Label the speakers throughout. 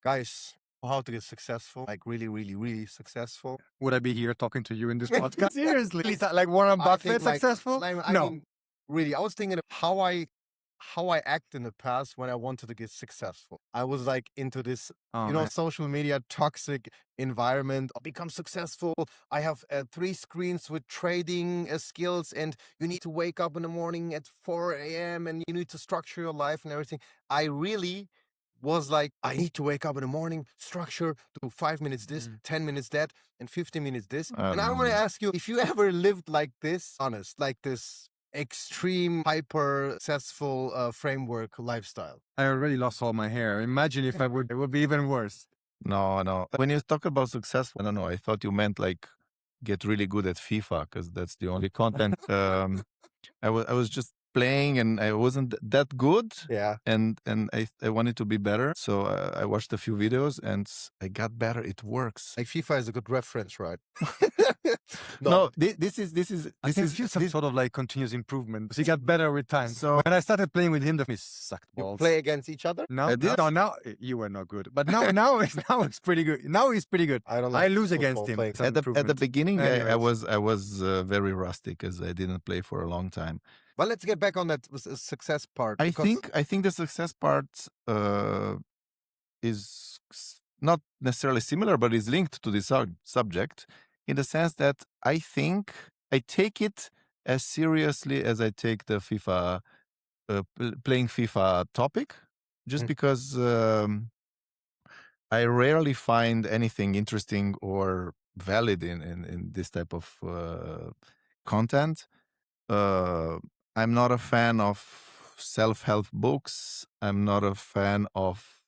Speaker 1: Guys, how to get successful, like really, really, really successful.
Speaker 2: Would I be here talking to you in this podcast? Seriously, is that like Warren
Speaker 1: I
Speaker 2: Buffett
Speaker 1: think like,
Speaker 2: successful?
Speaker 1: I
Speaker 2: No.
Speaker 1: mean, really, I was thinking of how I act in the past when I wanted to get successful. I was like into this,
Speaker 2: Oh, man.
Speaker 1: social media toxic environment. I'll become successful. I have 3 screens with trading skills, and you need to wake up in the morning at 4 a.m. and you need to structure your life and everything. I really was like, I need to wake up in the morning, structure, do 5 minutes this, 10 minutes that, and 15 minutes this. And I want to ask you if you ever lived like this, honest, like this extreme, hyper successful framework lifestyle.
Speaker 2: I already lost all my hair. Imagine if I would, it would be even worse.
Speaker 3: No. When you talk about successful, I don't know. I thought you meant like get really good at FIFA because that's the only content. I was just playing and I wasn't that good.
Speaker 1: Yeah.
Speaker 3: And I wanted to be better. So I watched a few videos and I got better. It works.
Speaker 1: Like FIFA is a good reference, right?
Speaker 3: No, this is
Speaker 2: I can feel some sort of like continuous improvement. He got better with time.
Speaker 3: So
Speaker 2: when I started playing with him, the sucked
Speaker 1: You
Speaker 2: balls.
Speaker 1: play against each other?
Speaker 2: No, now you were not good. But now it's pretty good. Now he's pretty good.
Speaker 1: I don't
Speaker 2: I
Speaker 1: like
Speaker 2: lose
Speaker 1: football
Speaker 2: against him.
Speaker 1: playing.
Speaker 2: Some
Speaker 3: at the
Speaker 2: improvement.
Speaker 3: beginning, I
Speaker 2: Anyways.
Speaker 3: was very rusty because I didn't play for a long time.
Speaker 1: But let's get back on that success part.
Speaker 3: I
Speaker 1: because-
Speaker 3: think the success part is not necessarily similar, but is linked to this subject in the sense that I think I take it as seriously as I take the FIFA playing FIFA topic, just because I rarely find anything interesting or valid in this type of content. I'm not a fan of self-help books. I'm not a fan of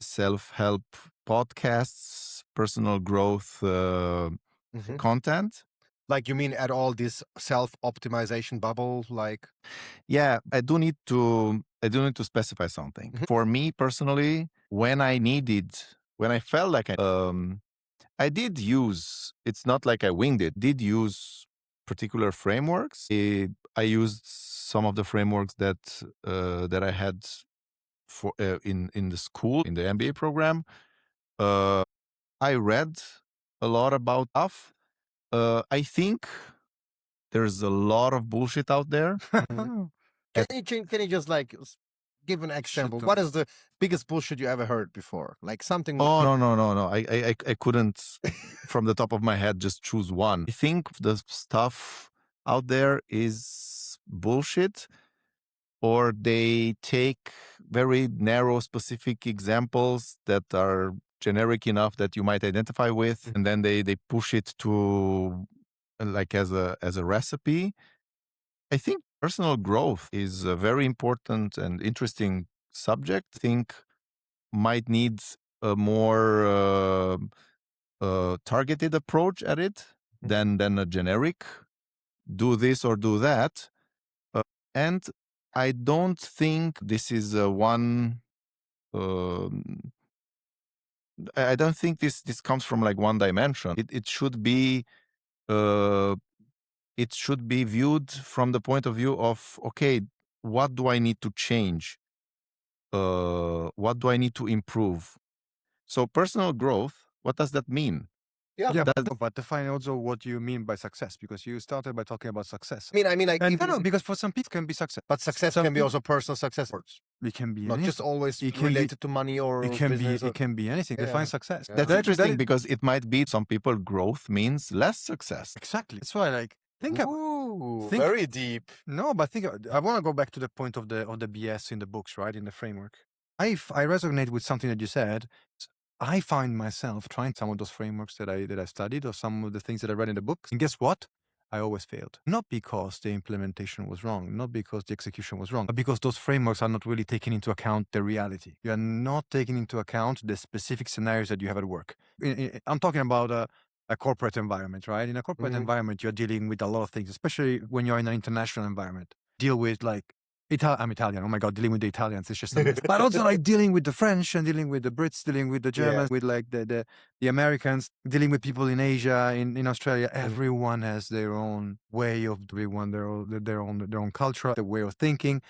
Speaker 3: self-help podcasts, personal growth content.
Speaker 1: Like you mean at all this self-optimization bubble, like
Speaker 3: Yeah, I do need to specify something. For me personally, when I felt like I did use, it's not like I winged it, did use particular frameworks. I used some of the frameworks that I had for in the school, in the MBA program. I read a lot about stuff. I think there's a lot of bullshit out there.
Speaker 1: Can you just like give an example? What is the biggest bullshit you ever heard before? Like something.
Speaker 3: Oh no! I couldn't from the top of my head just choose one. I think the stuff out there is bullshit, or they take very narrow, specific examples that are generic enough that you might identify with, and then they push it to like as a recipe. I think personal growth is a very important and interesting subject. I think might need a more targeted approach at it than a generic do this or do that. And I don't think this is one. I don't think this comes from like one dimension. It should be. It should be viewed from the point of view of, okay, what do I need to change? What do I need to improve? So personal growth, what does that mean?
Speaker 1: Yeah,
Speaker 2: but define also what you mean by success, because you started by talking about success.
Speaker 1: I mean, like
Speaker 2: And no, because for some people it can be success.
Speaker 1: but success can be also personal success.
Speaker 2: It can be
Speaker 1: Not
Speaker 2: anything.
Speaker 1: just always
Speaker 2: It can be-
Speaker 1: related to money or
Speaker 2: It can be.
Speaker 1: business or-
Speaker 2: It can be anything.
Speaker 1: Yeah.
Speaker 2: Define success.
Speaker 1: Yeah.
Speaker 3: That's
Speaker 2: That-
Speaker 3: interesting
Speaker 2: that-
Speaker 3: because it might be some people growth means less success.
Speaker 2: Exactly. That's why, like, think about.
Speaker 1: Ooh,
Speaker 2: think-
Speaker 1: very deep.
Speaker 2: No, but I want to go back to the point of the BS in the books, right? In the framework. I resonate with something that you said. I find myself trying some of those frameworks that I studied, or some of the things that I read in the books. And guess what? I always failed. Not because the implementation was wrong, not because the execution was wrong, but because those frameworks are not really taking into account the reality. You are not taking into account the specific scenarios that you have at work. I'm talking about a corporate environment, right? In a corporate environment, you're dealing with a lot of things, especially when you're in an international environment. Deal with like, I'm Italian. Oh my God, dealing with the Italians is just a mess. But also like dealing with the French and dealing with the Brits, dealing with the Germans, with like the Americans, dealing with people in Asia, in Australia. Everyone has their own way of their own culture, their way of thinking.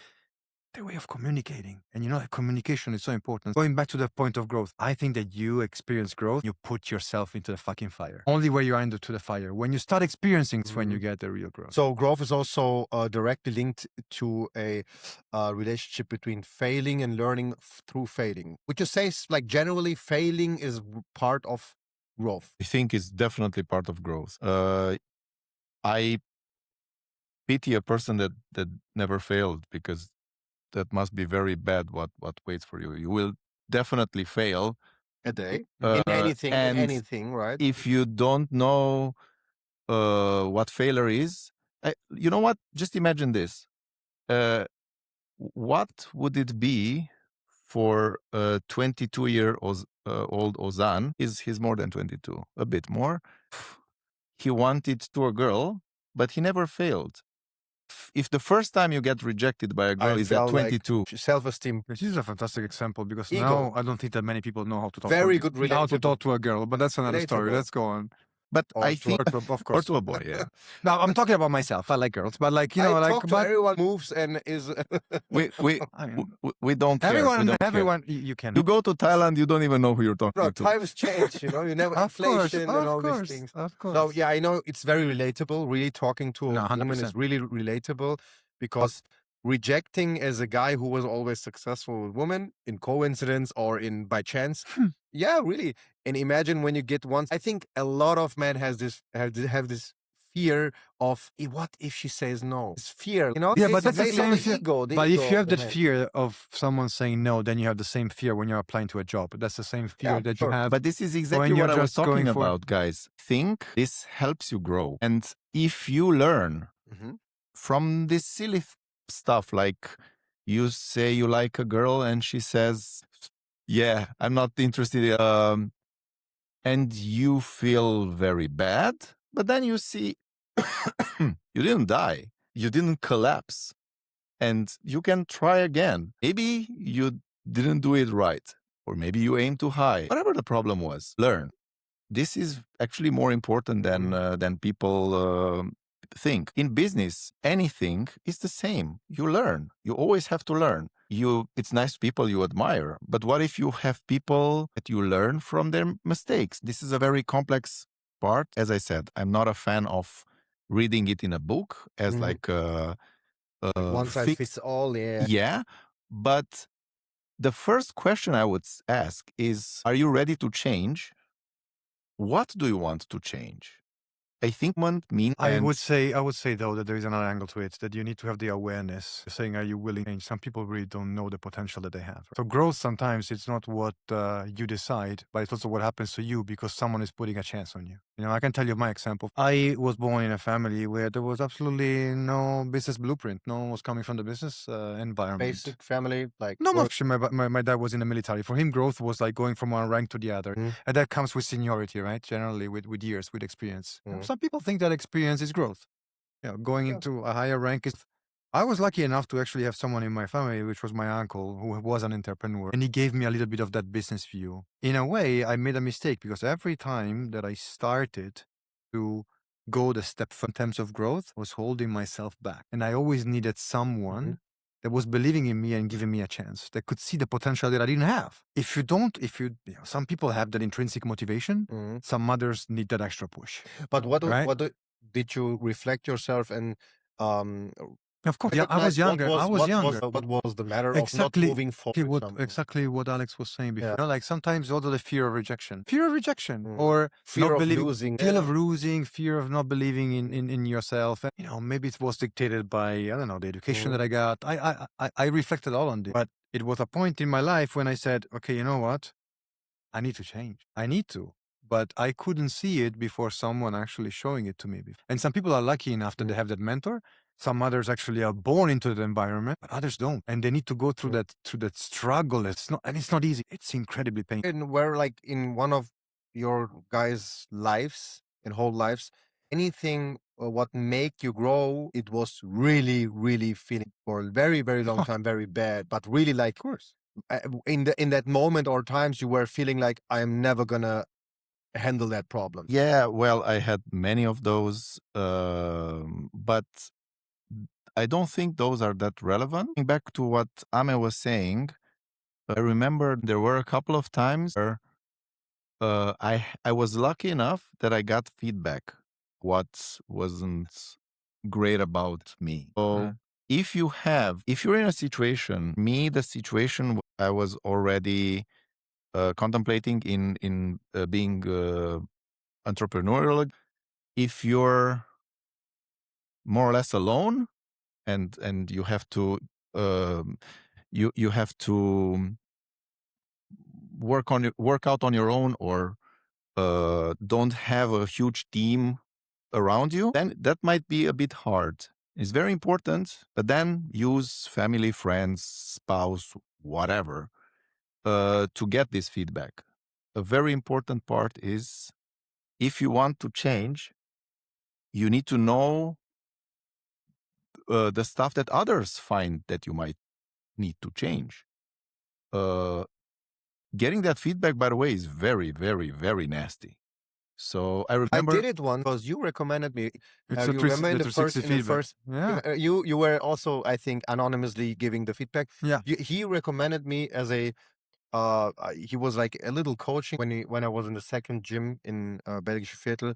Speaker 2: their way of communicating. And you know, like, communication is so important. Going back to the point of growth, I think that you experience growth, you put yourself into the fucking fire. Only where you are into the fire. When you start experiencing, it's when you get the real growth.
Speaker 1: So growth is also directly linked to a relationship between failing and learning through failing. Would you say, like, generally failing is part of growth?
Speaker 3: I think it's definitely part of growth. I pity a person that never failed, because that must be very bad what waits for you. You will definitely fail
Speaker 1: A day in anything, right?
Speaker 3: if you don't know what failure is. You know what? Just imagine this. What would it be for a 22-year-old Ozan? He's more than 22, a bit more. He wanted to a girl, but he never failed. If the first time you get rejected by a girl is at 22,
Speaker 1: like self-esteem.
Speaker 2: This is a fantastic example, because
Speaker 1: Ego.
Speaker 2: now I don't think that many people know how to talk.
Speaker 1: Very good
Speaker 2: how to
Speaker 1: relatable.
Speaker 2: talk to a girl, but that's another story.
Speaker 1: Relatable.
Speaker 2: Let's go on.
Speaker 3: but
Speaker 1: Or
Speaker 3: I
Speaker 1: to
Speaker 3: think,
Speaker 2: Of
Speaker 3: or
Speaker 2: course.
Speaker 3: to a boy, yeah.
Speaker 2: Now I'm talking about myself. I like girls, but like, you know,
Speaker 1: I
Speaker 2: like,
Speaker 1: talk to
Speaker 2: but
Speaker 1: everyone moves and is
Speaker 3: we
Speaker 2: I mean,
Speaker 3: we don't care. We don't care.
Speaker 2: everyone, you can.
Speaker 3: You go to Thailand, you don't even know who you're talking
Speaker 1: no,
Speaker 3: to.
Speaker 1: times change, you know, you never
Speaker 2: Of course,
Speaker 1: inflation and all
Speaker 2: of
Speaker 1: these things.
Speaker 2: course.
Speaker 1: So yeah, I know it's very relatable. Really talking to a
Speaker 2: No,
Speaker 1: woman is
Speaker 2: 100%.
Speaker 1: really relatable, because rejecting as a guy who was always successful with women in coincidence or in by chance. Yeah, really. And imagine when you get once. I think a lot of men have this fear of what if she says no? It's fear, you know.
Speaker 2: Yeah, but
Speaker 1: It's
Speaker 2: that's the
Speaker 1: based
Speaker 2: same
Speaker 1: on
Speaker 2: fear.
Speaker 1: ego.
Speaker 2: But if you have that
Speaker 1: man.
Speaker 2: fear of someone saying no, then you have the same fear when you're applying to a job. That's the same fear
Speaker 1: Yeah,
Speaker 2: that
Speaker 1: sure.
Speaker 2: you have.
Speaker 3: But this is exactly
Speaker 2: you're
Speaker 3: what I was
Speaker 2: just going
Speaker 3: talking
Speaker 2: for-
Speaker 3: about, guys. Think this helps you grow. And if you learn from this silly stuff, like you say you like a girl and she says, yeah, I'm not interested, and you feel very bad, but then you see you didn't die, you didn't collapse, and you can try again. Maybe you didn't do it right, or maybe you aimed too high. Whatever the problem was, learn. This is actually more important than people think. In business, anything is the same. You learn. You always have to learn. It's nice people you admire, but what if you have people that you learn from their mistakes? This is a very complex part. As I said, I'm not a fan of reading it in a book as like
Speaker 1: one size fits all. Yeah.
Speaker 3: Yeah, but the first question I would ask is, are you ready to change? What do you want to change? I think
Speaker 2: I would say though that there is another angle to it, that you need to have the awareness. Saying, are you willing to change? Some people really don't know the potential that they have. So growth, sometimes it's not what you decide, but it's also what happens to you because someone is putting a chance on you. You know, I can tell you my example. I was born in a family where there was absolutely no business blueprint. No one was coming from the business environment.
Speaker 1: Basic family, like
Speaker 2: No, my dad was in the military. For him, growth was like going from one rank to the other. And that comes with seniority, right? Generally with years, with experience. Some people think that experience is growth. You know, going into a higher rank is... I was lucky enough to actually have someone in my family, which was my uncle, who was an entrepreneur. And he gave me a little bit of that business view. In a way, I made a mistake because every time that I started to go the step in terms of growth, I was holding myself back. And I always needed someone that was believing in me and giving me a chance, that could see the potential that I didn't have. Some people have that intrinsic motivation. Some others need that extra push.
Speaker 1: But did you reflect yourself and
Speaker 2: of course, yeah, I was younger.
Speaker 1: What was the matter of not moving forward?
Speaker 2: Exactly what Alex was saying before. You know, like sometimes also the fear of rejection, or
Speaker 1: fear of losing,
Speaker 2: fear of not believing in yourself. And, you know, maybe it was dictated by, I don't know, the education that I got. I reflected all on this, but it was a point in my life when I said, okay, you know what? I need to change. I need to. But I couldn't see it before someone actually showing it to me. And some people are lucky enough that they have that mentor. Some others actually are born into the environment, but others don't. And they need to go through that struggle. It's not easy. It's incredibly painful.
Speaker 1: And where, like, in one of your guys' lives, in whole lives, anything what make you grow, it was really, really feeling for a very, very long time, very bad, but really, like,
Speaker 2: of course,
Speaker 1: in that moment or times you were feeling like, I'm never gonna handle that problem.
Speaker 3: Yeah, well, I had many of those, but I don't think those are that relevant. Back to what Ame was saying, I remember there were a couple of times where I was lucky enough that I got feedback what wasn't great about me. So if you're in a situation, the situation I was already contemplating in being entrepreneurial. If you're more or less alone and you have to you have to work out on your own, or don't have a huge team around you, then that might be a bit hard. It's very important, but then use family, friends, spouse, whatever, to get this feedback. A very important part is, if you want to change, you need to know the stuff that others find that you might need to change. Getting that feedback, by the way, is very, very, very nasty. So I
Speaker 1: I
Speaker 3: remember
Speaker 1: did it once because you recommended me.
Speaker 2: It's
Speaker 1: You remember in the first,
Speaker 2: Yeah.
Speaker 1: you were also, I think, anonymously giving the feedback.
Speaker 2: Yeah.
Speaker 1: He recommended me as a he was like a little coaching when I was in the second gym in Belgische Viertel,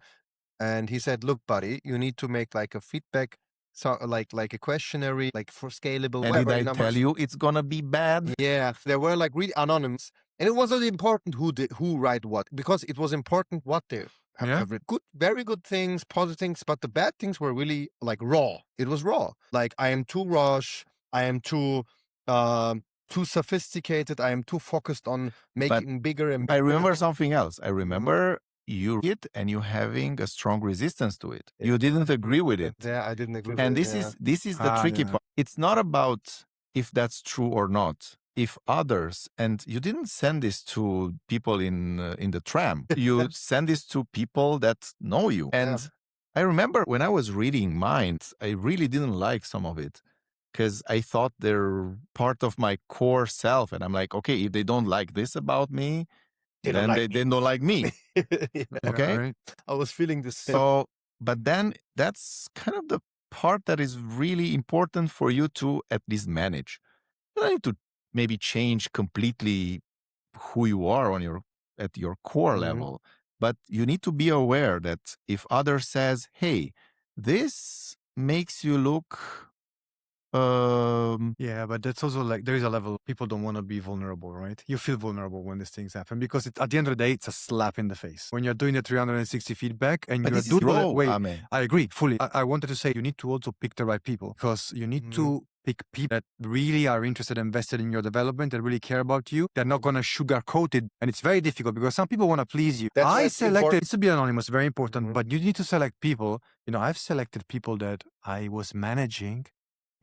Speaker 1: and he said, "Look, buddy, you need to make like a feedback, so like a questionnaire, like for scalable."
Speaker 3: and did I tell you it's gonna be bad?
Speaker 1: Yeah, they were like really anonymous, and it wasn't important who write what, because it was important what they have written. Good, very good things, positive things, but the bad things were really like raw. It was raw. Like, I am too rush. I am too sophisticated. I am too focused on making bigger and
Speaker 3: I remember something else. I remember you read it and you having a strong resistance to it. You didn't agree with it.
Speaker 1: Yeah, I didn't agree.
Speaker 3: And
Speaker 1: with
Speaker 3: this is the tricky part. It's not about if that's true or not. If others, and you didn't send this to people in the tram, you send this to people that know you. And I remember when I was reading mine, I really didn't like some of it, because I thought they're part of my core self. And I'm like, okay, if they don't like this about me, then they don't like me. Okay?
Speaker 2: Right.
Speaker 1: I was feeling this.
Speaker 3: So, but then that's kind of the part that is really important for you to at least manage. You don't need to maybe change completely who you are at your core level, but you need to be aware that if others says, "Hey, this makes you look,"
Speaker 2: Yeah, but that's also like, there is a level people don't want to be vulnerable, right? You feel vulnerable when these things happen, because at the end of the day, it's a slap in the face when you're doing the 360 feedback and
Speaker 3: but
Speaker 2: you're
Speaker 3: this is
Speaker 2: doing
Speaker 3: raw,
Speaker 2: wait.
Speaker 3: Ame.
Speaker 2: I agree fully. I wanted to say, you need to also pick the right people, because you need to pick people that really are interested and invested in your development, that really care about you. They're not going to sugarcoat it. And it's very difficult because some people want to please you.
Speaker 1: That's why
Speaker 2: I
Speaker 1: it's
Speaker 2: selected, it's to be anonymous, very important, but you need to select people. You know, I've selected people that I was managing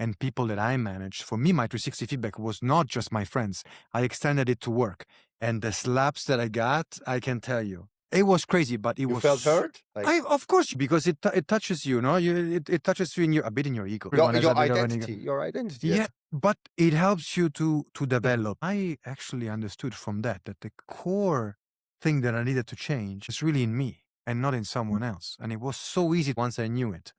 Speaker 2: and people that I managed. For me, my 360 feedback was not just my friends. I extended it to work. And the slaps that I got, I can tell you, it was crazy, but it was.
Speaker 1: You felt hurt? Like,
Speaker 2: Of course, because it touches you, no? It touches you in a bit in your ego.
Speaker 1: your
Speaker 2: Everyone has a bit of an
Speaker 1: identity.
Speaker 2: ego.
Speaker 1: Your identity.
Speaker 2: Yeah, but it helps you to develop. I actually understood from that the core thing that I needed to change is really in me and not in someone else. And it was so easy once I knew it.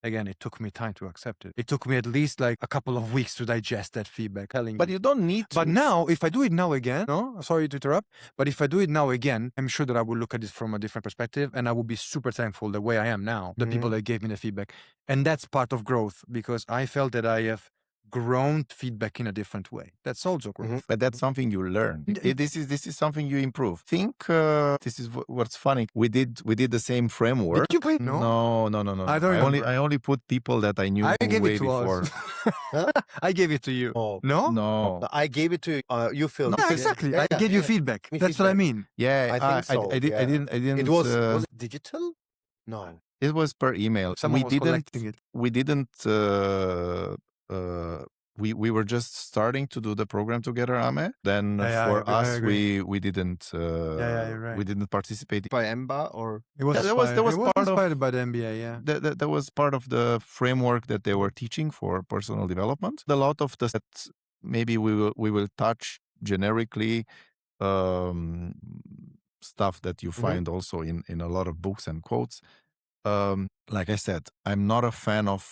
Speaker 2: Again, it took me time to accept it. It took me at least like a couple of weeks to digest that feedback.
Speaker 3: But you don't need to.
Speaker 2: But now, if I do it now again, no, sorry to interrupt, but if I do it now again, I'm sure that I will look at it from a different perspective, and I will be super thankful the way I am now, the people that gave me the feedback. And that's part of growth, because I felt that I have grown feedback in a different way. That's also growth.
Speaker 3: But that's something you learn. This is something you improve. Think this is what's funny. We did the same framework.
Speaker 2: Did you pay?
Speaker 3: No.
Speaker 2: I don't remember.
Speaker 3: I only put people that I knew
Speaker 2: I gave
Speaker 3: way
Speaker 2: it to
Speaker 3: before.
Speaker 2: us. I gave it to you.
Speaker 1: Oh.
Speaker 2: No?
Speaker 3: No.
Speaker 1: I gave it to you, Phil.
Speaker 2: Yeah, exactly. I gave you feedback. That's what I mean.
Speaker 3: Yeah,
Speaker 1: I think so.
Speaker 3: I didn't.
Speaker 1: It was it digital? No.
Speaker 3: It was per email.
Speaker 2: Someone was collecting it.
Speaker 3: We didn't. We were just starting to do the program together, Ame. Then for us, we didn't.
Speaker 2: You're right.
Speaker 3: We didn't participate.
Speaker 1: By EMBA or
Speaker 2: It was
Speaker 3: That was part of
Speaker 2: inspired by the NBA, yeah.
Speaker 3: that was part of the framework that they were teaching for personal development. A lot of the that maybe we will touch generically, stuff that you find also in a lot of books and quotes. Like I said, I'm not a fan of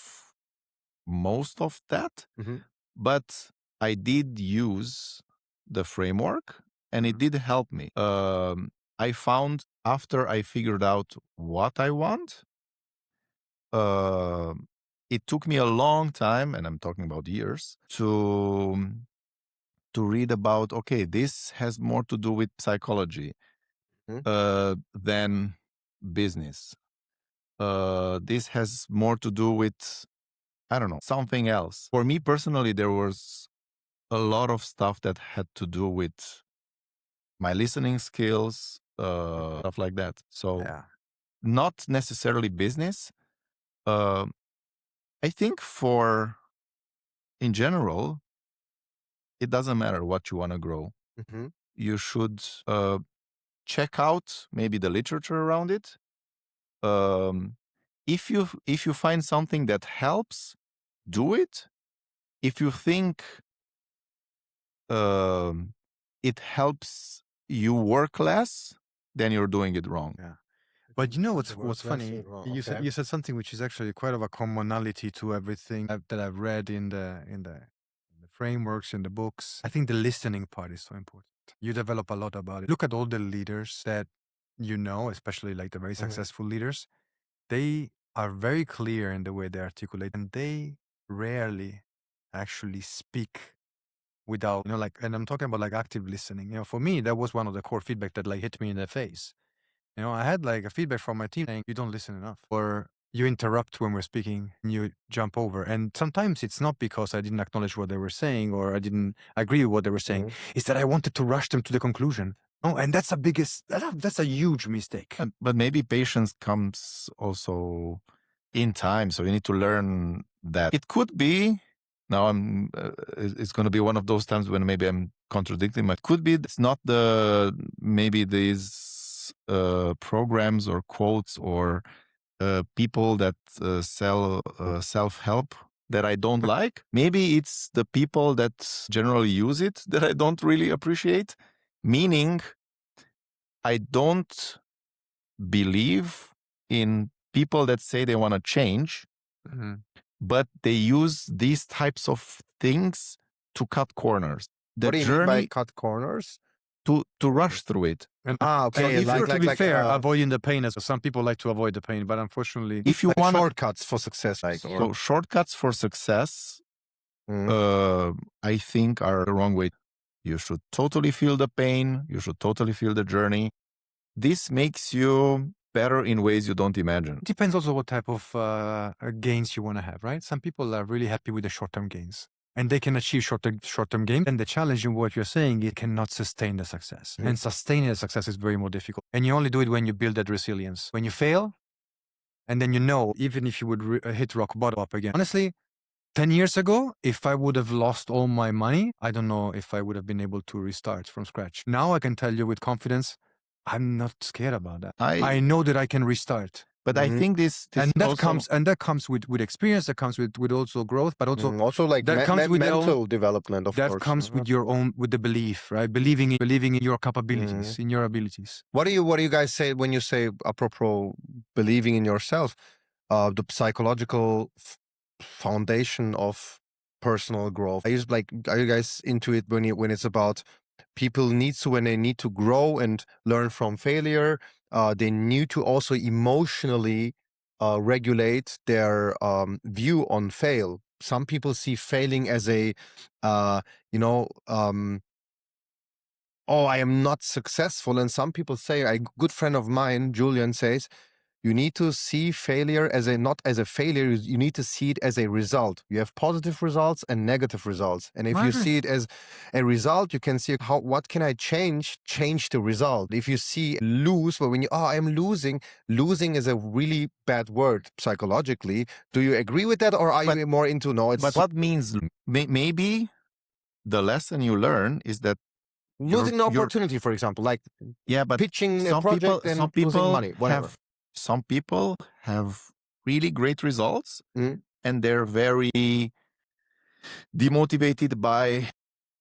Speaker 3: most of that,
Speaker 1: Mhm.
Speaker 3: but I did use the framework and it did help me. I found after I figured out what I want, it took me a long time, and I'm talking about years, to read about, okay, this has more to do with psychology than business. This has more to do with, I don't know, something else. For me personally, there was a lot of stuff that had to do with my listening skills, stuff like that. So
Speaker 2: Yeah.
Speaker 3: not necessarily business. I think in general, it doesn't matter what you want to grow.
Speaker 1: Mhm.
Speaker 3: You should check out maybe the literature around it. If you find something that helps, do it. If you think it helps you work less, then you're doing it wrong.
Speaker 2: Yeah. But you know what's
Speaker 1: Work less
Speaker 2: funny?
Speaker 1: and grow.
Speaker 2: You said
Speaker 1: Okay.
Speaker 2: you said something which is actually quite of a commonality to everything that I've read in the frameworks, in the books. I think the listening part is so important. You develop a lot about it. Look at all the leaders that you know, especially like the very successful leaders. They are very clear in the way they articulate, and they rarely actually speak without, like, and I'm talking about like active listening. For me, that was one of the core feedback that like hit me in the face. I had like a feedback from my team saying, you don't listen enough, or you interrupt when we're speaking and you jump over. And sometimes it's not because I didn't acknowledge what they were saying or I didn't agree with what they were saying. It's that I wanted to rush them to the conclusion. Oh, and that's that's a huge mistake.
Speaker 3: But maybe patience comes also in time. So you need to learn that. It could be, now it's going to be one of those times when maybe I'm contradicting, but could be it's not maybe these programs or quotes or people that sell self-help that I don't like. Maybe it's the people that generally use it that I don't really appreciate, meaning I don't believe in people that say they want to change, but they use these types of things to cut corners. The
Speaker 1: What do you mean by cut corners?
Speaker 3: to rush through it.
Speaker 2: And
Speaker 1: okay.
Speaker 2: if you're to be fair,
Speaker 1: uh,
Speaker 2: avoiding the pain, as some people like to avoid the pain, but unfortunately,
Speaker 3: If you
Speaker 1: like
Speaker 3: want
Speaker 1: shortcuts for success,
Speaker 3: so shortcuts for success, I think are the wrong way. You should totally feel the pain. You should totally feel the journey. This makes you better in ways you don't imagine.
Speaker 2: it depends also what type of gains you want to have, right? Some people are really happy with the short-term gains and they can achieve short-term gains. And the challenge in what you're saying, it cannot sustain the success. And sustaining the success is very more difficult. And you only do it when you build that resilience. When you fail, and then even if you would hit rock bottom up again. Honestly, 10 years ago, if I would have lost all my money, I don't know if I would have been able to restart from scratch. Now I can tell you with confidence, I'm not scared about that. I know that I can restart.
Speaker 3: But I think this
Speaker 2: and that
Speaker 3: also
Speaker 2: comes with experience, that comes with also growth, but also
Speaker 1: like
Speaker 2: that comes with
Speaker 1: mental development, of
Speaker 2: that
Speaker 1: course.
Speaker 2: comes with your own, with the belief, right? Believing in your capabilities, in your abilities.
Speaker 1: What do you guys say when you say apropos believing in yourself? The psychological foundation of personal growth. Are you guys into it when it's about people when they need to grow and learn from failure? They need to also emotionally regulate their view on fail. Some people see failing as a, oh, I am not successful. And some people say, a good friend of mine, Julian, says, you need to see failure not as a failure. You need to see it as a result. You have positive results and negative results. And if you see it as a result, you can see what can I change the result. If you see lose, well, I'm losing is a really bad word psychologically. Do you agree with that? Or are you more into, no, it's...
Speaker 3: But what means, maybe the lesson you learn is that
Speaker 1: losing an opportunity, for example, like
Speaker 3: but
Speaker 1: pitching a project and losing money, whatever.
Speaker 3: Some people have really great results and they're very demotivated by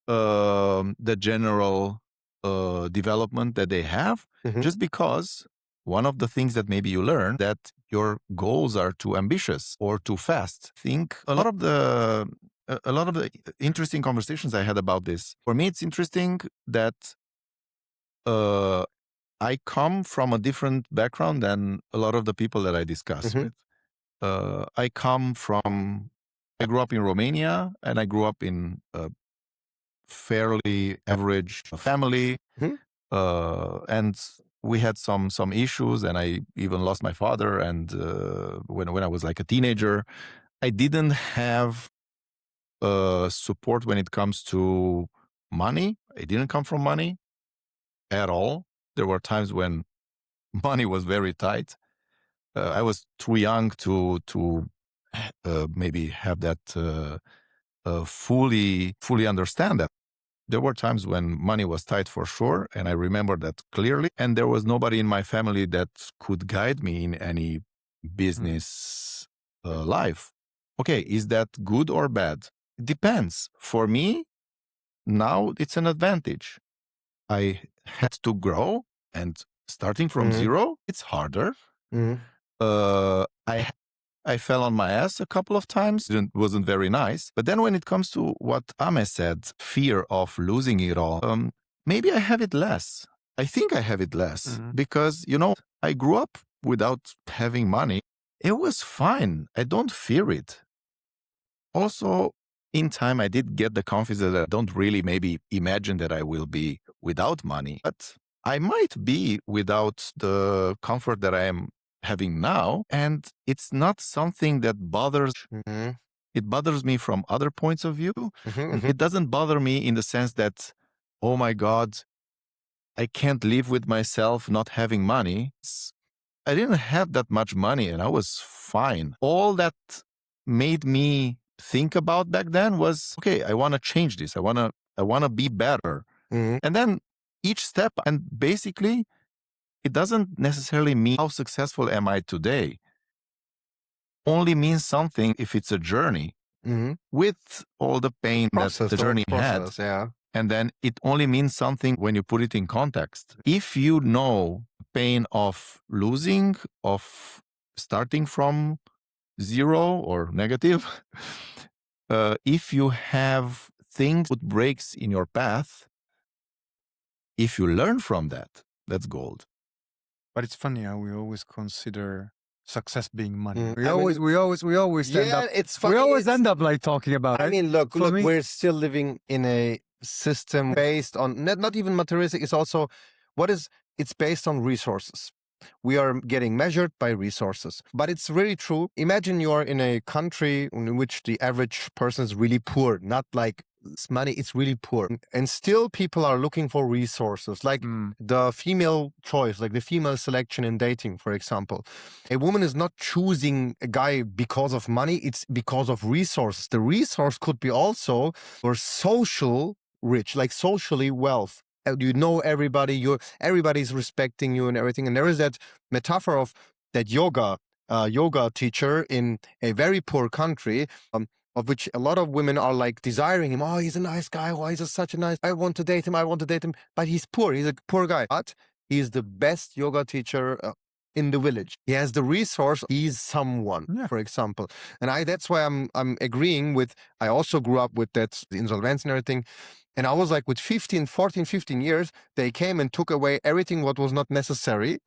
Speaker 3: the general development that they have, just because one of the things that maybe you learn that your goals are too ambitious or too fast. I think a lot of the interesting conversations I had about this. For me, it's interesting that I come from a different background than a lot of the people that I discuss with. I grew up in Romania, and I grew up in a fairly average family. And we had some issues, and I even lost my father. And when I was like a teenager, I didn't have support when it comes to money. I didn't come from money at all. There were times when money was very tight. I was too young to maybe have that fully understand that. There were times when money was tight for sure, and I remember that clearly. And there was nobody in my family that could guide me in any business life. Okay, is that good or bad? It depends. For me, now it's an advantage. I had to grow, and starting from zero, it's harder. I fell on my ass a couple of times. It wasn't very nice. But then when it comes to what Ame said, fear of losing it all, maybe I have it less. I think I have it less because, I grew up without having money. It was fine. I don't fear it. Also, in time, I did get the confidence that I don't really maybe imagine that I will be without money, but I might be without the comfort that I am having now. And it's not something that bothers. It bothers me from other points of view. It doesn't bother me in the sense that, oh my God, I can't live with myself not having money. I didn't have that much money and I was fine. All that made me think about back then was, okay, I want to change this. I want to be better. And then each step, and basically it doesn't necessarily mean how successful am I today. Only means something if it's a journey with all the pain that the journey had.
Speaker 1: Yeah.
Speaker 3: And then it only means something when you put it in context. If you know pain of losing, of starting from zero or negative, if you have things put breaks in your path, if you learn from that, that's gold.
Speaker 2: But it's funny how we always consider success being money. We
Speaker 1: I
Speaker 2: always end
Speaker 1: Yeah,
Speaker 2: up.
Speaker 1: it's funny.
Speaker 2: We always
Speaker 1: It's-
Speaker 2: end up like talking about.
Speaker 1: I
Speaker 2: Right?
Speaker 1: mean, look,
Speaker 2: For me-
Speaker 1: we're still living in a system based on not even materialistic. It's also it's based on resources. We are getting measured by resources, but it's really true. Imagine you are in a country in which the average person is really poor, not like it's money, it's really poor. And still people are looking for resources, like the female choice, like the female selection in dating, for example. A woman is not choosing a guy because of money, it's because of resources. The resource could be also for social rich, like socially wealth. You know everybody, everybody's respecting you and everything. And there is that metaphor of that yoga teacher in a very poor country, of which a lot of women are like desiring him. Oh, he's a nice guy. Why is he such a nice? I want to date him. I want to date him. But he's poor. He's a poor guy. But he's the best yoga teacher in the village. He has the resource. He's someone, for example. And that's why I'm agreeing with. I also grew up with that insolvency and everything. And I was like, with 15 years, they came and took away everything what was not necessary.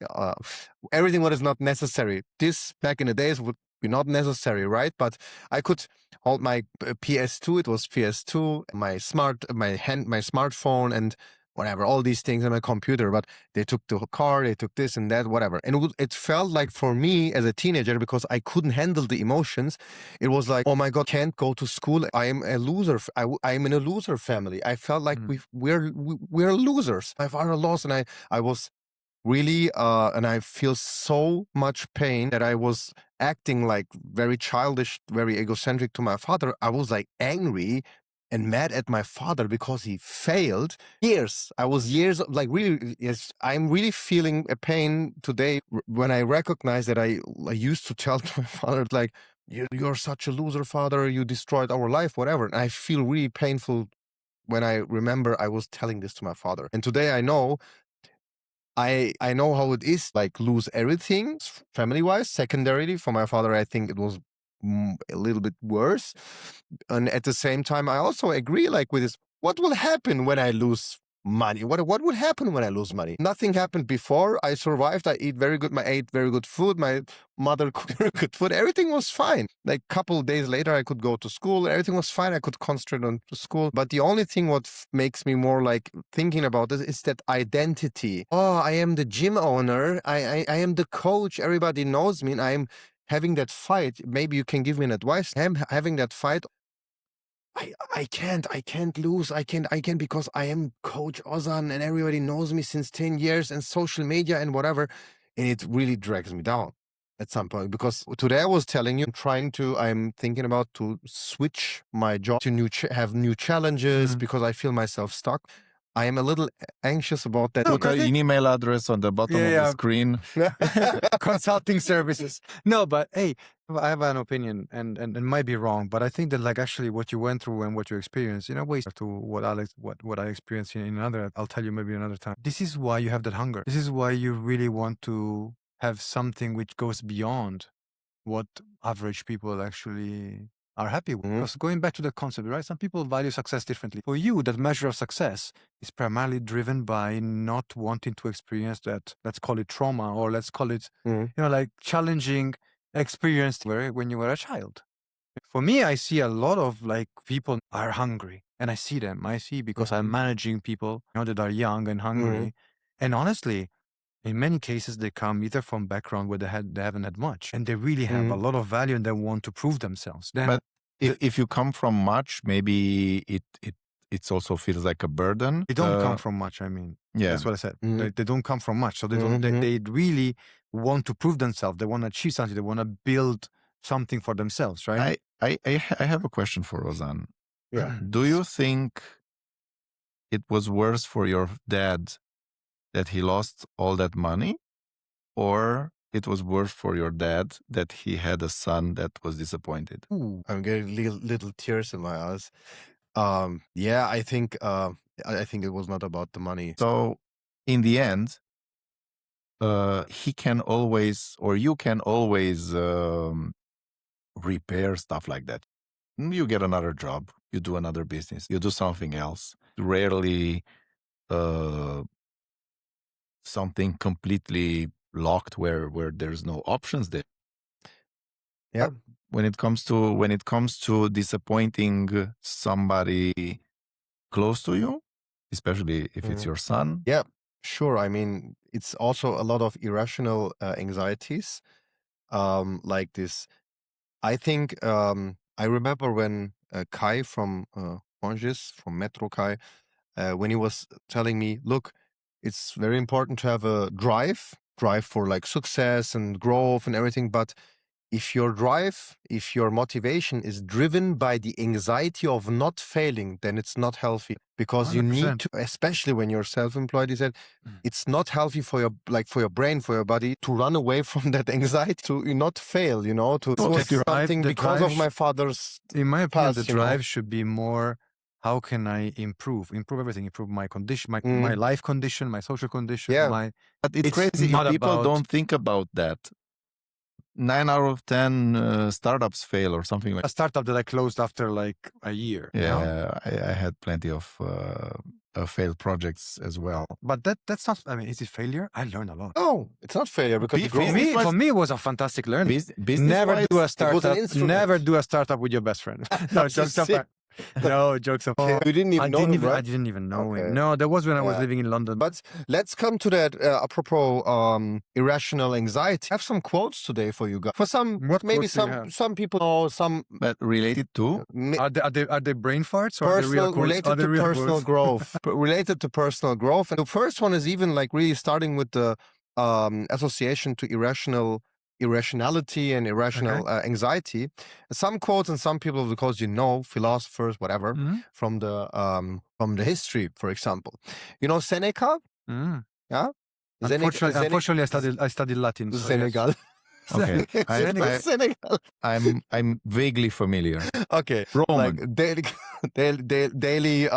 Speaker 1: Everything what is not necessary. This back in the days would be not necessary, right? But I could hold my PS2. It was PS2, my smartphone, and whatever, all these things on my computer. But they took the car, they took this and that, whatever. And it felt like for me as a teenager, because I couldn't handle the emotions, it was like, oh my God, can't go to school. I am a loser. I'm in a loser family. I felt like we're losers. My father lost, and I was really, and I feel so much pain that I was acting like very childish, very egocentric to my father. I was like angry and mad at my father because he failed. I was years, like really, yes, I'm really feeling a pain today when I recognize that I used to tell to my father, like, you're such a loser, father, you destroyed our life, whatever. And I feel really painful when I remember I was telling this to my father. And today I know I know how it is, like lose everything family-wise. Secondarily, for my father, I think it was a little bit worse. And at the same time, I also agree, like with this, what will happen when I lose money? What would happen when I lose money? Nothing happened before. I survived. I ate very good food. My mother cooked very good food. Everything was fine. Like couple days later, I could go to school. Everything was fine. I could concentrate on to school. But the only thing what makes me more like thinking about this is that identity. Oh, I am the gym owner. I am the coach. Everybody knows me, and I'm having that fight. Maybe you can give me an advice. I'm having that fight. I can't lose. I can't because I am Coach Ozan and everybody knows me since 10 years and social media and whatever. And it really drags me down at some point, because today I was telling you, I'm thinking about to switch my job to have new challenges because I feel myself stuck. I am a little anxious about that.
Speaker 3: Put an email address on the bottom of the screen.
Speaker 2: Consulting services. No, but hey, I have an opinion and it might be wrong, but I think that like actually what you went through and what you experienced in a way to what I experienced in another, I'll tell you maybe another time. This is why you have that hunger. This is why you really want to have something which goes beyond what average people actually are happy with. Because going back to the concept, right? Some people value success differently. For you, that measure of success is primarily driven by not wanting to experience that, let's call it trauma, or let's call it, like challenging experience when you were a child. For me, I see a lot of like people are hungry, and I see them. I see because I'm managing people that are young and hungry. And honestly, in many cases, they come either from background where they haven't had much, and they really have a lot of value and they want to prove themselves.
Speaker 3: But if you come from much, maybe it also feels like a burden.
Speaker 2: They don't come from much. I mean,
Speaker 3: yeah,
Speaker 2: that's what I said. They don't come from much, so they don't. They really want to prove themselves. They want to achieve something. They want to build something for themselves, right?
Speaker 3: I have a question for Ozan.
Speaker 1: Yeah.
Speaker 3: Do you think it was worse for your dad that he lost all that money, or it was worse for your dad that he had a son that was disappointed?
Speaker 1: Ooh, I'm getting little tears in my eyes. Yeah, I think it was not about the money.
Speaker 3: So in the end, he can always, or you can always repair stuff like that. You get another job, you do another business, you do something else. Rarely something completely locked where there's no options there.
Speaker 1: Yeah.
Speaker 3: When it comes to disappointing somebody close to you, especially if it's your son.
Speaker 1: Yeah, sure. I mean, it's also a lot of irrational anxieties, like this. I think I remember when Kai from Oranges, from Metro Kai, when he was telling me, look, it's very important to have a drive for like success and growth and everything. But if your motivation is driven by the anxiety of not failing, then it's not healthy, because you need
Speaker 2: 100%.
Speaker 1: to, especially when you're self-employed, he said, it's not healthy for your brain, for your body, to run away from that anxiety, to not fail, to something because of my father's.
Speaker 2: In my opinion, the
Speaker 1: past,
Speaker 2: drive should be more, how can I improve everything, improve my condition, my life condition, my social condition.
Speaker 1: Yeah.
Speaker 3: But it's crazy if people don't think about that. 9 out of 10 startups fail or something like
Speaker 2: a startup that I closed after like a year.
Speaker 3: Yeah, I had plenty of failed projects as well.
Speaker 2: But that's not, I mean, is it failure? I learned a lot.
Speaker 1: Oh, it's not failure, because
Speaker 2: for me, it was a fantastic learning. Never do a startup with your best friend. No, jokes apart. No, jokes apart.
Speaker 1: You didn't even know him, right?
Speaker 2: I didn't even know him. No, that was when I was living in London.
Speaker 1: But let's come to that apropos irrational anxiety. I have some quotes today for you guys. For some, maybe some people know some.
Speaker 3: But related to?
Speaker 2: Are they brain farts, or
Speaker 1: related to personal growth? Related to personal growth. And the first one is even like really starting with the association to irrationality and irrational anxiety. Some quotes and some people, because philosophers, whatever, from the history, for example. Seneca? Yeah.
Speaker 2: Unfortunately, I studied Latin. So
Speaker 1: Senegal.
Speaker 3: Okay.
Speaker 1: Senegal.
Speaker 3: I'm vaguely familiar.
Speaker 1: Okay.
Speaker 3: Roman.
Speaker 1: Like daily